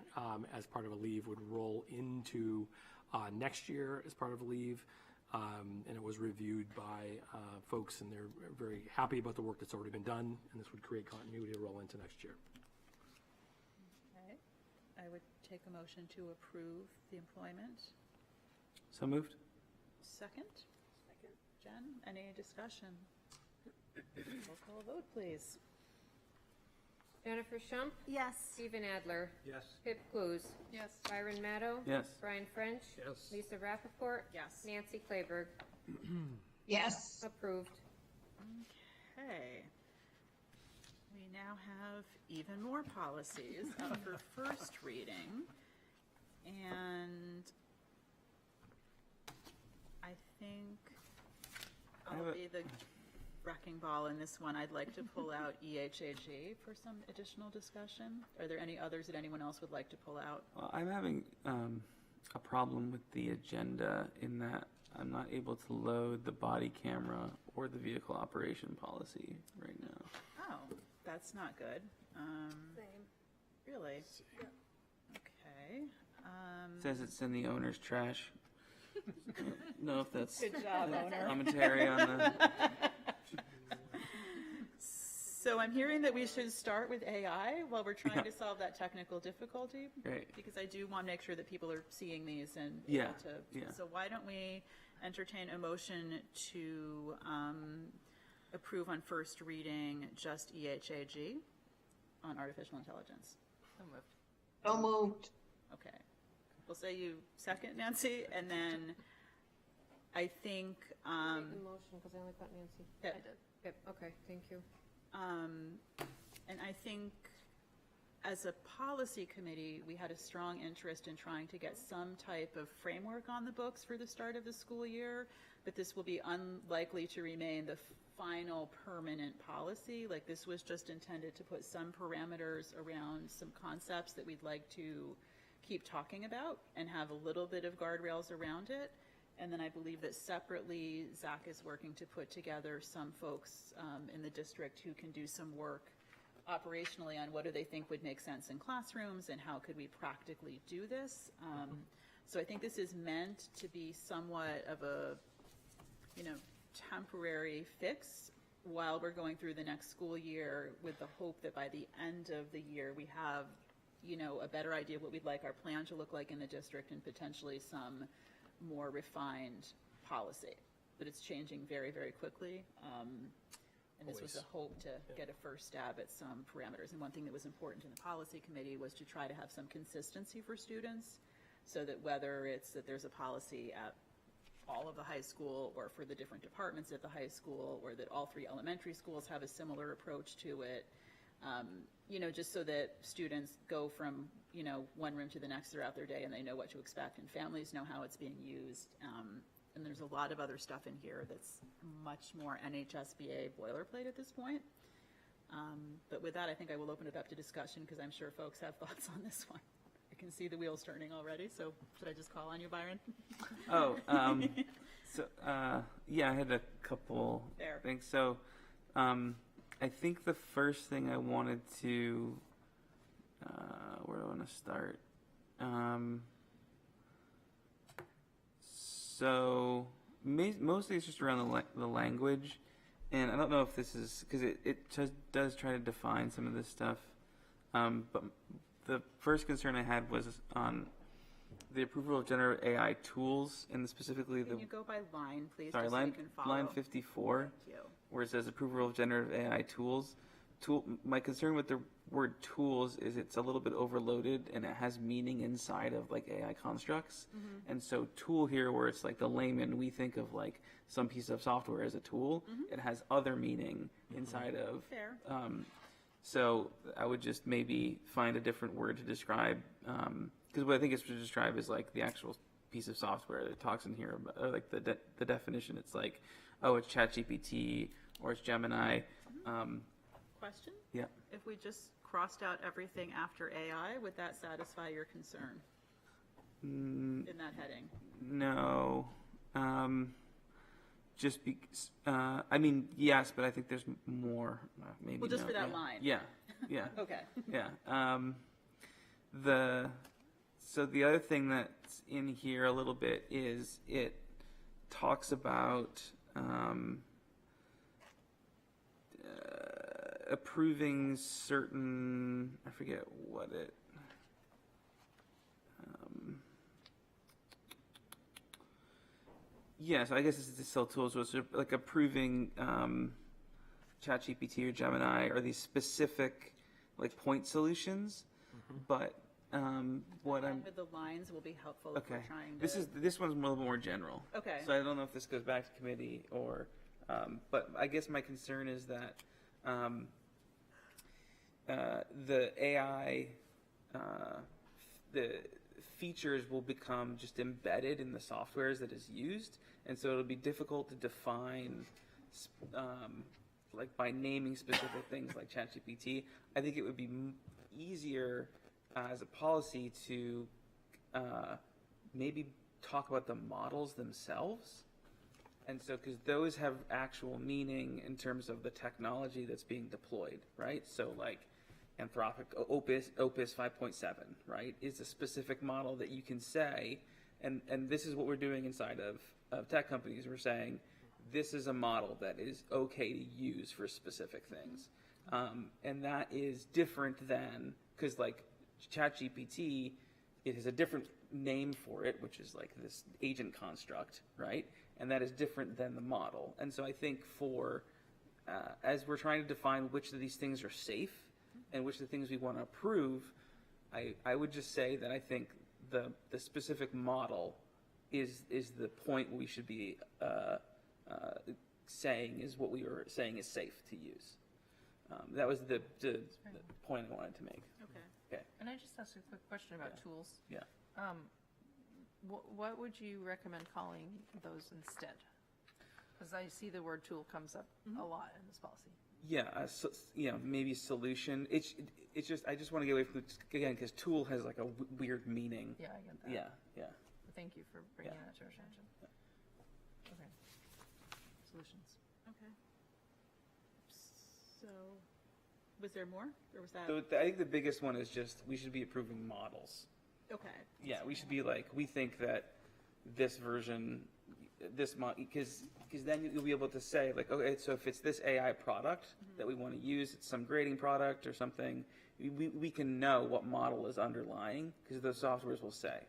as part of a leave, would roll into next year as part of a leave. And it was reviewed by folks, and they're very happy about the work that's already been done, and this would create continuity to roll into next year. Okay. I would take a motion to approve the employment. So moved? Second? Second. Jen, any discussion? Roll call vote, please. Jennifer Shump, Yes. Stephen Adler, Yes. Pip Blues, Yes. Byron Matto, Yes. Brian French, Yes. Lisa Rappaport, Yes. Nancy Clayberg. Yes. Approved. Okay. We now have even more policies up for first reading. And I think have I'll a- be the wrecking ball in this one. I'd like to pull out EHAG for some additional discussion. Are there any others that anyone else would like to pull out? Well, I'm having a problem with the agenda in that I'm not able to load the body camera or the vehicle operation policy right now. Oh, that's not good. Same. Really? Okay. It says it's in the owner's trash. I don't know if that's Good job, owner. commentary on the. So I'm hearing that we should start with AI while we're trying to solve that technical difficulty. Great. Because I do want to make sure that people are seeing these and Yeah, able to. yeah. So why don't we entertain a motion to approve on first reading just EHAG on artificial intelligence? So moved. So moved. Okay. We'll say you second, Nancy, and then I think, Make a motion, because I only got Nancy. Pip. I did. Pip, okay, thank you. And I think as a policy committee, we had a strong interest in trying to get some type of framework on the books for the start of the school year, but this will be unlikely to remain the final permanent policy. Like, this was just intended to put some parameters around some concepts that we'd like to keep talking about and have a little bit of guardrails around it. And then I believe that separately, Zach is working to put together some folks in the district who can do some work operationally on what do they think would make sense in classrooms and how could we practically do this. So I think this is meant to be somewhat of a, temporary fix while we're going through the next school year, with the hope that by the end of the year, we have, a better idea of what we'd like our plan to look like in the district and potentially some more refined policy. But it's changing very, very quickly. And this was a hope to get a first stab at some parameters. And one thing that was important in the policy committee was to try to have some consistency for students, so that whether it's that there's a policy at all of the high school or for the different departments at the high school, or that all 3 elementary schools have a similar approach to it. You know, just so that students go from, you know, one room to the next throughout their day and they know what to expect, and families know how it's being used. And there's a lot of other stuff in here that's much more NHSBA boilerplate at this point. But with that, I think I will open it up to discussion, because I'm sure folks have thoughts on this one. I can see the wheels turning already, so should I just call on you, Byron? Oh, yeah, I had a couple There. things. So, I think the first thing I wanted to, where do I want to start? So, mostly it's just around the language, and I don't know if this is, because it just does try to define some of this stuff, but the first concern I had was on the approval of generative AI tools, and specifically Can you go by line, please? sorry, just so we line can follow? line 54, Thank you. where it says approval of generative AI tools. My concern with the word tools is it's a little bit overloaded, and it has meaning inside of like AI constructs. And so tool here, where it's like the layman, we think of like some piece of software as a tool. It has other meaning inside of. Fair. So I would just maybe find a different word to describe, because what I think it's to describe is like the actual piece of software that talks in here, about, or like the definition. It's like, oh, it's ChatGPT or it's Gemini. Question? Yeah. If we just crossed out everything after AI, would that satisfy your concern in that heading? No. Just because, I mean, yes, but I think there's more. Maybe Well, just no, for that yeah. line. Yeah, yeah. Okay. Yeah. So the other thing that's in here a little bit is it talks about approving certain, I forget what it, yeah, so I guess it's still tools, so it's like approving ChatGPT or Gemini or these specific like point solutions, but what I'm With the lines will be helpful if okay. we're trying to. This one's a little more general. Okay. So I don't know if this goes back to committee or, but I guess my concern is that the AI, the features will become just embedded in the softwares that is used, and so it'll be difficult to define, like by naming specific things like ChatGPT. I think it would be easier as a policy to maybe talk about the models themselves. And so, because those have actual meaning in terms of the technology that's being deployed, right? So like Anthropic, Opus 5.7, right, is a specific model that you can say, and this is what we're doing inside of tech companies. We're saying this is a model that is okay to use for specific things. And that is different than, because like ChatGPT, it has a different name for it, which is like this agent construct, right? And that is different than the model. And so I think for, as we're trying to define which of these things are safe and which of the things we want to approve, I would just say that I think the specific model is the point we should be saying is what we were saying is safe to use. That was the point I wanted to make. Okay. Okay. And I just ask a quick question about tools. Yeah. What would you recommend calling those instead? Because I see the word tool comes up a lot in this policy. Yeah, maybe solution. It's just I just want to get away from again because tool has like a weird meaning. Yeah, I get that. Yeah. Thank you for bringing that to our attention. Okay. Solutions. Okay. So, was there more, or was that? So I think the biggest one is just we should be approving models. Okay. Yeah, we should be like we think that this version, because then you'll be able to say like, okay, so if it's this AI product that we want to use, it's some grading product or something, we can know what model is underlying because the softwares will say.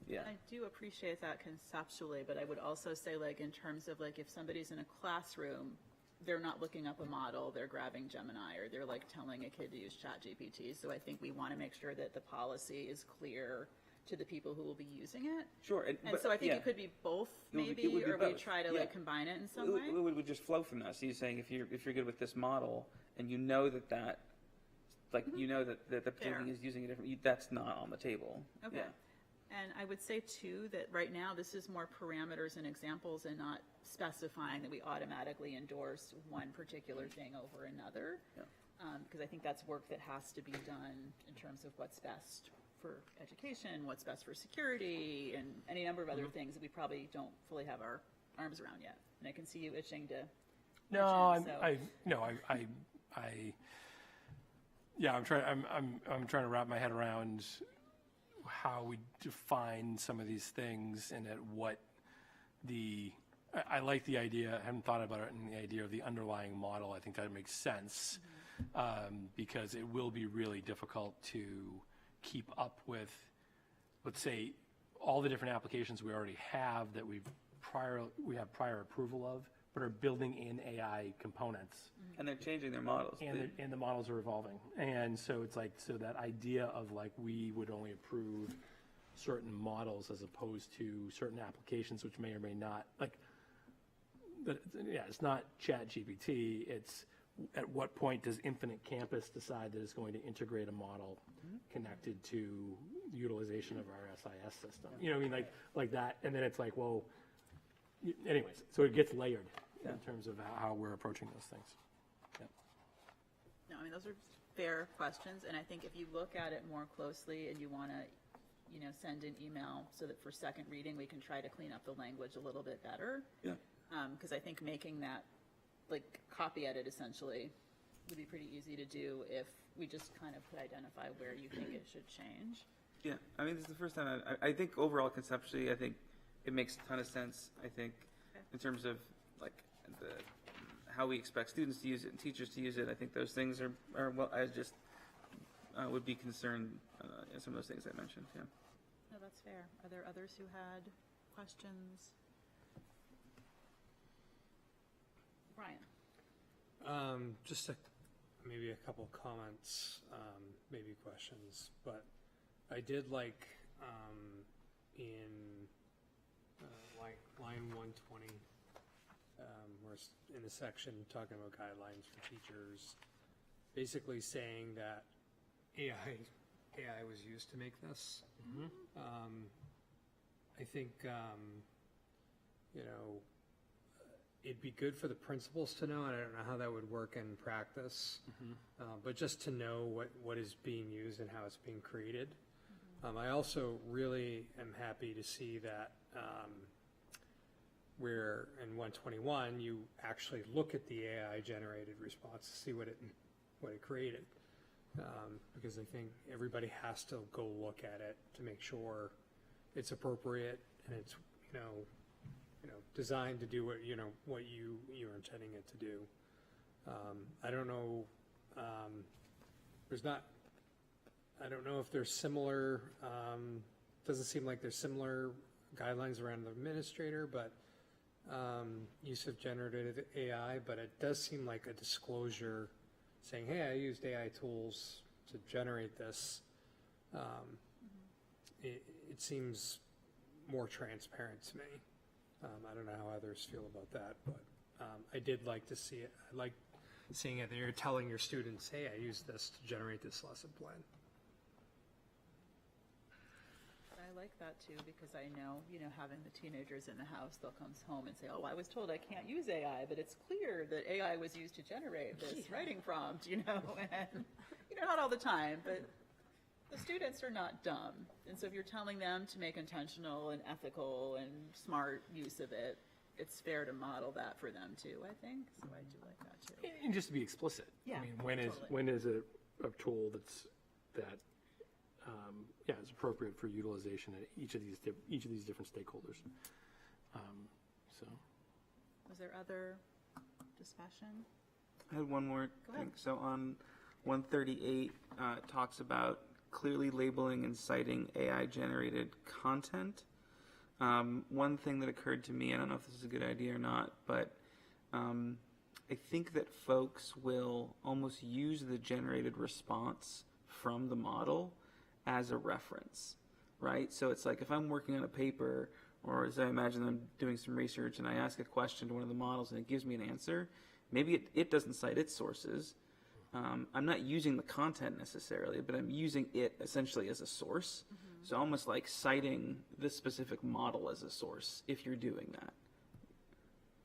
Yeah. I do appreciate that conceptually, but I would also say, like, in terms of, like, if somebody's in a classroom, they're not looking up a model, they're grabbing Gemini, or they're, like, telling a kid to use ChatGPT. So I think we want to make sure that the policy is clear to the people who will be using it. Sure. And but- so I think yeah. it could be both, It would be- maybe, it would be or we both, try to yeah. like combine it in some It way. would just flow from that. So you're saying if you're good with this model and you know that like you know that the particular Fair. thing is using a different, that's not on the table. Okay. Yeah. And I would say too, that right now, this is more parameters and examples and not specifying that we automatically endorse one particular thing over another. Yeah. Because I think that's work that has to be done in terms of what's best for education, what's best for security, and any number of other things that we probably don't fully have our arms around yet. And I can see you itching to. No, mention, so- I'm trying to wrap my head around how we define some of these things and at what I like the idea. I haven't thought about it in the idea of the underlying model. I think that makes sense because it will be really difficult to keep up with, let's say, all the different applications we already have that we have prior approval of, but are building in AI components. And they're changing their models. And the models are evolving. And so it's like, so that idea of like, we would only approve certain models as opposed to certain applications, which may or may not, like, it's not ChatGPT, it's at what point does Infinite Campus decide that it's going to integrate a model connected to the utilization of our SIS system? You know what I mean? Like that, and then it's like, well, anyways, so it gets layered in terms of how we're approaching those things. No, I mean, those are fair questions, and I think if you look at it more closely and you want to, send an email so that for second reading, we can try to clean up the language a little bit better. Yeah. Because I think making that, like, copy edit essentially would be pretty easy to do if we just kind of could identify where you think it should change. Yeah, I mean, this is the first time I think overall conceptually, I think it makes a ton of sense. I think in terms of like how we expect students to use it and teachers to use it, I think those things are well, I just would be concerned in some of those things I mentioned. Yeah. No, that's fair. Are there others who had questions? Brian? Just maybe a couple comments, maybe questions, but I did like in line 120, where it's in the section talking about guidelines for teachers, basically saying that AI was used to make this. I think it'd be good for the principals to know, and I don't know how that would work in practice, but just to know what is being used and how it's being created. I also really am happy to see that where in 121 you actually look at the AI generated response to see what it created, because I think everybody has to go look at it to make sure it's appropriate and it's designed to do what you're intending it to do. I don't know. I don't know if there's similar. Doesn't seem like there's similar guidelines around the administrator, but use of generative AI. But it does seem like a disclosure, saying, "Hey, I used AI tools to generate this." It seems more transparent to me. I don't know how others feel about that, but I did like to see it. I like seeing it. You're telling your students, "Hey, I used this to generate this lesson plan." I like that too, because I know, having the teenagers in the house, they'll come home and say, oh, I was told I can't use AI, but it's clear that AI was used to generate this writing prompt, and, not all the time, but the students are not dumb. And so if you're telling them to make intentional and ethical and smart use of it, it's fair to model that for them too, I think. So I do like that too. And just to be explicit. Yeah, I mean, totally. when is it a tool that is appropriate for utilization at each of these different stakeholders. Was there other discussion? I had one more Go thing. ahead. So on 138, it talks about clearly labeling and citing AI-generated content. One thing that occurred to me, I don't know if this is a good idea or not, but I think that folks will almost use the generated response from the model as a reference. right? So it's like if I'm working on a paper, or as I imagine I'm doing some research and I ask a question to one of the models and it gives me an answer, maybe it doesn't cite its sources. I'm not using the content necessarily, but I'm using it essentially as a source. So almost like citing this specific model as a source if you're doing that.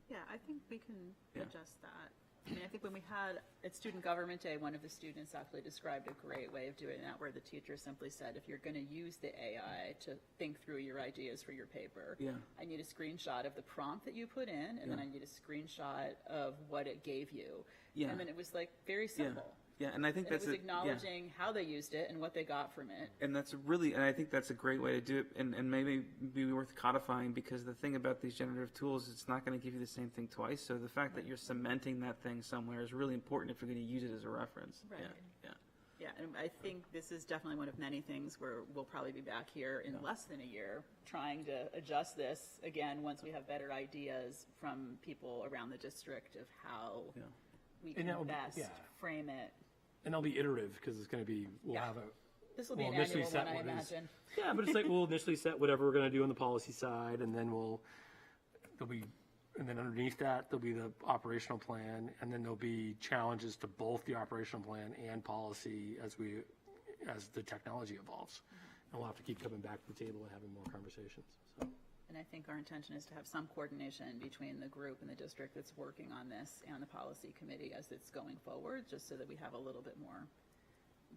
Yeah, I think we can Yeah. adjust that. I mean, I think when we had, at Student Government Day, one of the students actually described a great way of doing that, where the teacher simply said, if you're going to use the AI to think through your ideas for your paper, Yeah. I need a screenshot of the prompt that you put in, and then I need a screenshot of what it gave you. Yeah. And then it was like very simple. Yeah, and I think And it that's was yeah. acknowledging how they used it and what they got from it. And I think that's a great way to do it, and maybe be worth codifying, because the thing about these generative tools, it's not going to give you the same thing twice. So the fact that you're cementing that thing somewhere is really important if you're going to use it as a reference. Right. Yeah. Yeah, and I think this is definitely one of many things where we'll probably be back here in less than a year trying to adjust this again once we have better ideas from people around the district of how we And can that'll be- best yeah. frame it. And they'll be iterative, because it's going to be, we'll Yeah. have a. This will be we'll an initially annual set one, I what is- imagine. Yeah, but it's like, we'll initially set whatever we're going to do on the policy side, and then and then underneath that, there'll be the operational plan, and then there'll be challenges to both the operational plan and policy as the technology evolves. And we'll have to keep coming back to the table and having more conversations, so. And I think our intention is to have some coordination between the group and the district that's working on this and the policy committee as it's going forward, just so that we have a little bit more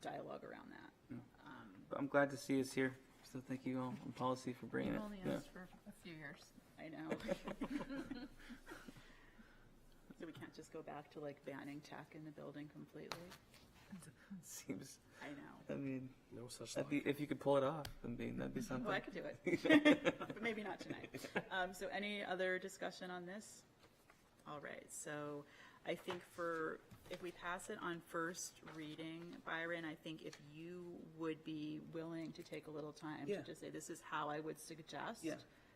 dialogue around that. But I'm glad to see us here. So thank you all on policy for bringing We've it. only Yeah. asked for a few years. I know. So we can't just go back to like banning tech in the building completely? Seems. I know. I mean, No such that'd be, if you could pull it off, that'd be something. Well, I could do it, but maybe not tonight. So any other discussion on this? All right, so I think if we pass it on first reading, Byron, I think if you would be willing to take a little time Yeah. to just say, this is how I would suggest Yeah.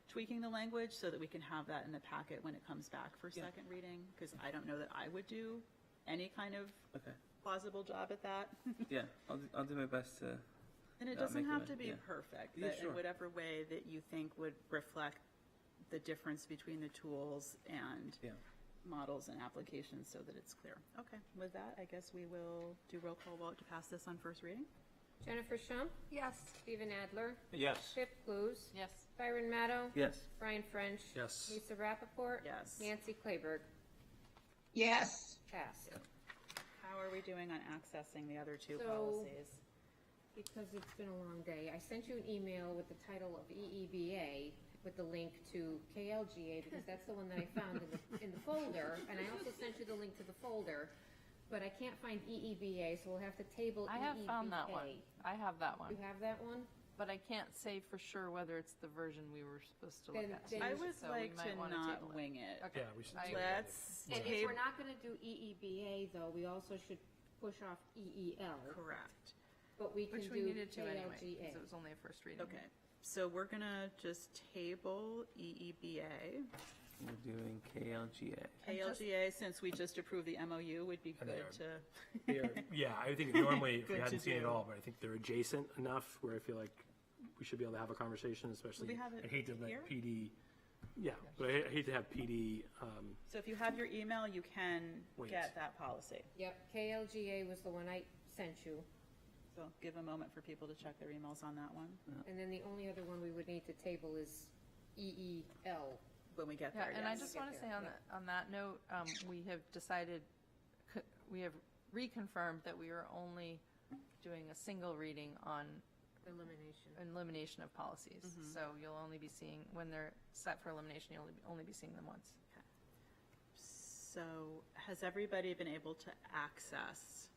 tweaking the language so that we can have that in the packet when it comes back for Yeah. second reading, because I don't know that I would do any kind of Okay. plausible job at that. Yeah, I'll do my best to. And it make doesn't it have a- to be yeah. perfect, Yeah, but sure. in whatever way that you think would reflect the difference between the tools and Yeah. models and applications so that it's clear. Okay, with that, I guess we will do roll call vote to pass this on first reading. Jennifer Shump, Yes. Stephen Adler, Yes. Pip Blues, Yes. Byron Matto, Yes. Brian French. Yes. Lisa Rappaport. Yes. Nancy Claiberg. Yes. Pass. How are we doing on accessing the other two So- policies? Because it's been a long day, I sent you an email with the title of EEBA with the link to KLGA, because that's the one that I found in the folder, and I also sent you the link to the folder, but I can't find EEBA, so we'll have to table EEBA. I have found that one. I have that one. You have that one? But I can't say for sure whether it's the version we were supposed to look Then- at. then- I would So we like might to wanna not table it. wing it. Okay. Yeah, we should. I agree. Let's And if table, we're not gonna do EEBA, though, we also should push off EEL, correct. but we can Which do we needed to anyway, because KLGA. it was only a first reading. Okay, so we're gonna just table EEBA. We're doing KLGA. KLGA, since we just approved the MOU, would be And they good are- to, They are- Yeah, I think normally, if we Good hadn't to seen it do. all, but I think they're adjacent enough where I feel like we should be able to have a conversation, especially. we have it I hate to here? let PD, yeah, but I hate to have PD, so if you have your email, you can Wait. get that policy. Yep, KLGA was the one I sent you, So give a moment for people to check their emails on that one and then the only other one we would need to table is EEL. when we get Yeah, there, and I yes. just Get want to there, say on that note, we have decided, we have reconfirmed that we are only doing a single reading on elimination of policies. Mm-hmm. So you'll only be seeing, when they're set for elimination, you'll only be seeing them once. So has everybody been able to access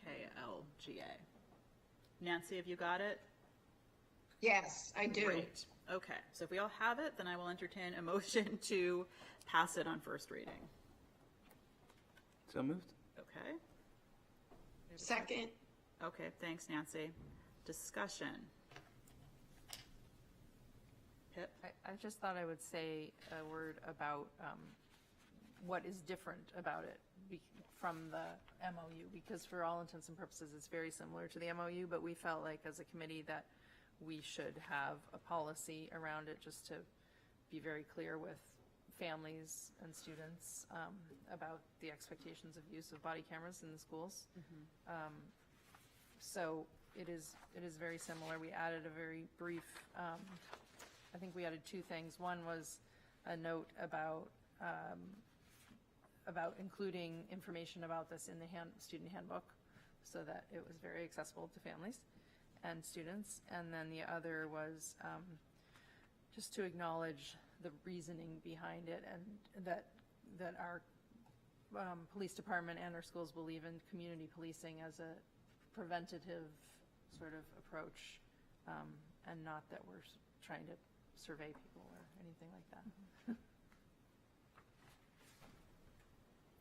KLGA? Nancy, have you got it? Yes, I do. Great. Okay, so if we all have it, then I will entertain a motion to pass it on first reading. So moved. Okay? Second. Okay, thanks, Nancy. Discussion. Pip? I just thought I would say a word about what is different about it from the MOU, because for all intents and purposes, it's very similar to the MOU, but we felt like as a committee that we should have a policy around it just to be very clear with families and students about the expectations of use of body cameras in the schools. So it is very similar. We added a very brief, I think we added two things. One was a note about including information about this in the student handbook so that it was very accessible to families and students. And then the other was just to acknowledge the reasoning behind it, and that our police department and our schools believe in community policing as a preventative sort of approach, and not that we're trying to survey people or anything like that.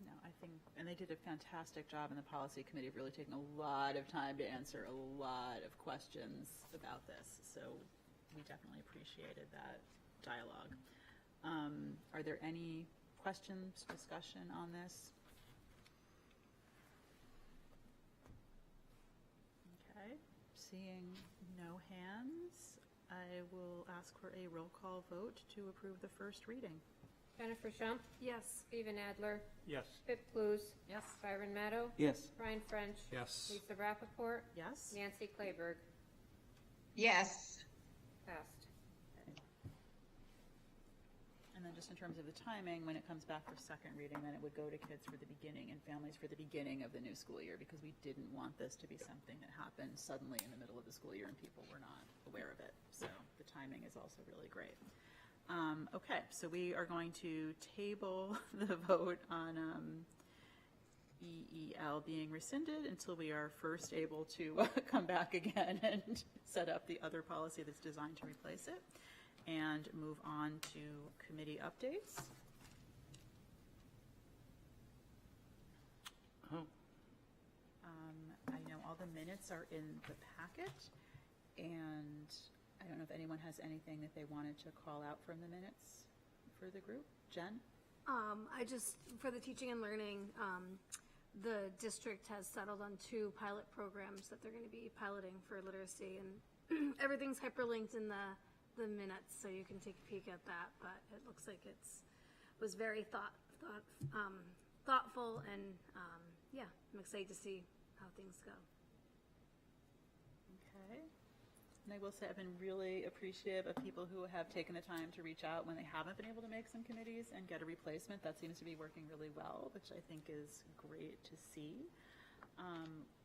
No, I think, and they did a fantastic job in the policy committee of really taking a lot of time to answer a lot of questions about this. So we definitely appreciated that dialogue. Are there any questions, discussion on this? Okay, seeing no hands, I will ask for a roll call vote to approve the first reading. Jennifer Shump, Yes. Stephen Adler, Yes. Pip Blues, Yes. Byron Maddow, Yes. Brian French, Yes. Lisa Rappaport, Yes? Nancy Clayberg. Yes. Passed. And then just in terms of the timing, when it comes back for second reading, then it would go to kids for the beginning and families for the beginning of the new school year, because we didn't want this to be something that happened suddenly in the middle of the school year and people were not aware of it. So the timing is also really great. Okay, so we are going to table the vote on EEL being rescinded until we are first able to come back again and set up the other policy that's designed to replace it, and move on to committee updates. Oh. I know all the minutes are in the packet, and I don't know if anyone has anything that they wanted to call out from the minutes for the group. Jen? I just, for the teaching and learning, the district has settled on 2 pilot programs that they're going to be piloting for literacy, and everything's hyperlinked in the minutes, so you can take a peek at that. But it looks like was very thoughtful, and yeah, I'm excited to see how things go. Okay. And I will say I've been really appreciative of people who have taken the time to reach out when they haven't been able to make some committees and get a replacement. That seems to be working really well, which I think is great to see.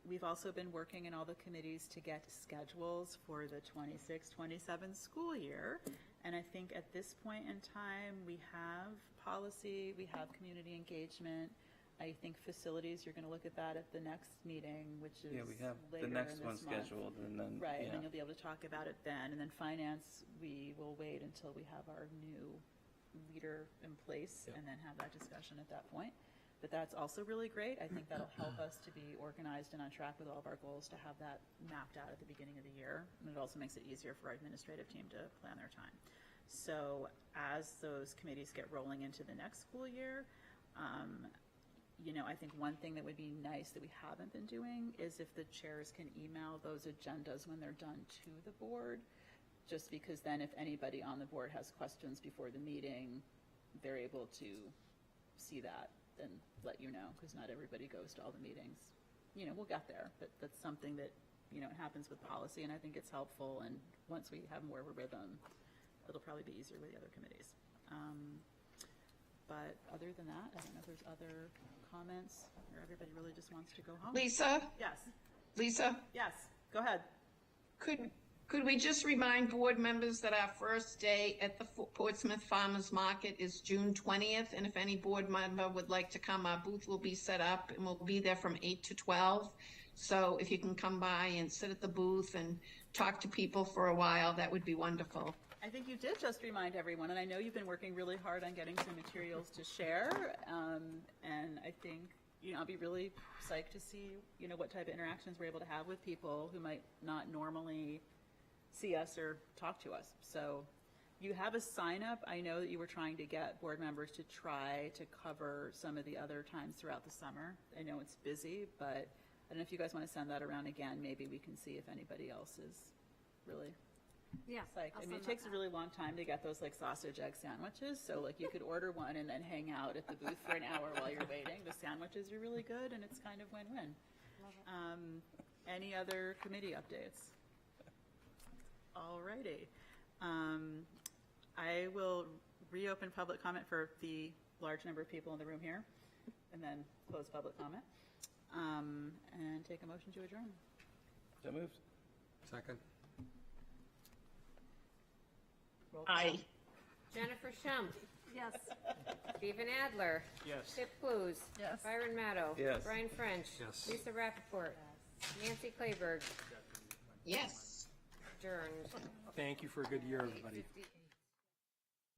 We've also been working in all the committees to get schedules for the 26-27 school year. And I think at this point in time, we have policy, we have community engagement. I think facilities, you're going to look at that at the next meeting, which is Yeah, we have later the next in one this month. scheduled, and then Right, and yeah. then you'll be able to talk about it then. And then finance, we will wait until we have our new leader in place and then have that discussion at that point. But that's also really great. I think that'll help us to be organized and on track with all of our goals, to have that mapped out at the beginning of the year. And it also makes it easier for our administrative team to plan their time. So as those committees get rolling into the next school year, you know, I think one thing that would be nice that we haven't been doing is if the chairs can email those agendas when they're done to the board, just because then if anybody on the board has questions before the meeting, they're able to see that and let you know, because not everybody goes to all the meetings. You know, we'll get there, but that's something that, you know, it happens with policy, and I think it's helpful, and once we have more of a rhythm, it'll probably be easier with the other committees. But other than that, I don't know if there's other comments, or everybody really just wants to go home. Lisa? Yes, Lisa? yes, go ahead. Could we just remind board members that our first day at the Portsmouth Farmers Market is June 20th, and if any board member would like to come, our booth will be set up, and we'll be there from 8 to 12. So if you can come by and sit at the booth and talk to people for a while, that would be wonderful. I think you did just remind everyone, and I know you've been working really hard on getting some materials to share, and I think, you know, I'll be really psyched to see, you know, what type of interactions we're able to have with people who might not normally see us or talk to us. So you have a sign up. I know that you were trying to get board members to try to cover some of the other times throughout the summer. I know it's busy, but I don't know if you guys want to send that around again. Maybe we can see if anybody else is really Yeah. It's like, I'll I mean, send it that takes a back. really long time to get those like sausage egg sandwiches, so like you could order one and then hang out at the booth for an hour while you're waiting. The sandwiches are really good and it's kind of win-win. Any other committee updates? Alrighty. I will reopen public comment for the large number of people in the room here, and then close public comment, and take a motion to adjourn. So moved. Second. Roll call. Aye. Jennifer Shump, Yes. Stephen Adler, Yes. Pip Blues. Yes. Byron Matto. Yes. Brian French. Yes. Lisa Rappaport. Nancy Clayberg. Yes. Adjourned. Thank you for a good year, everybody. 8:58.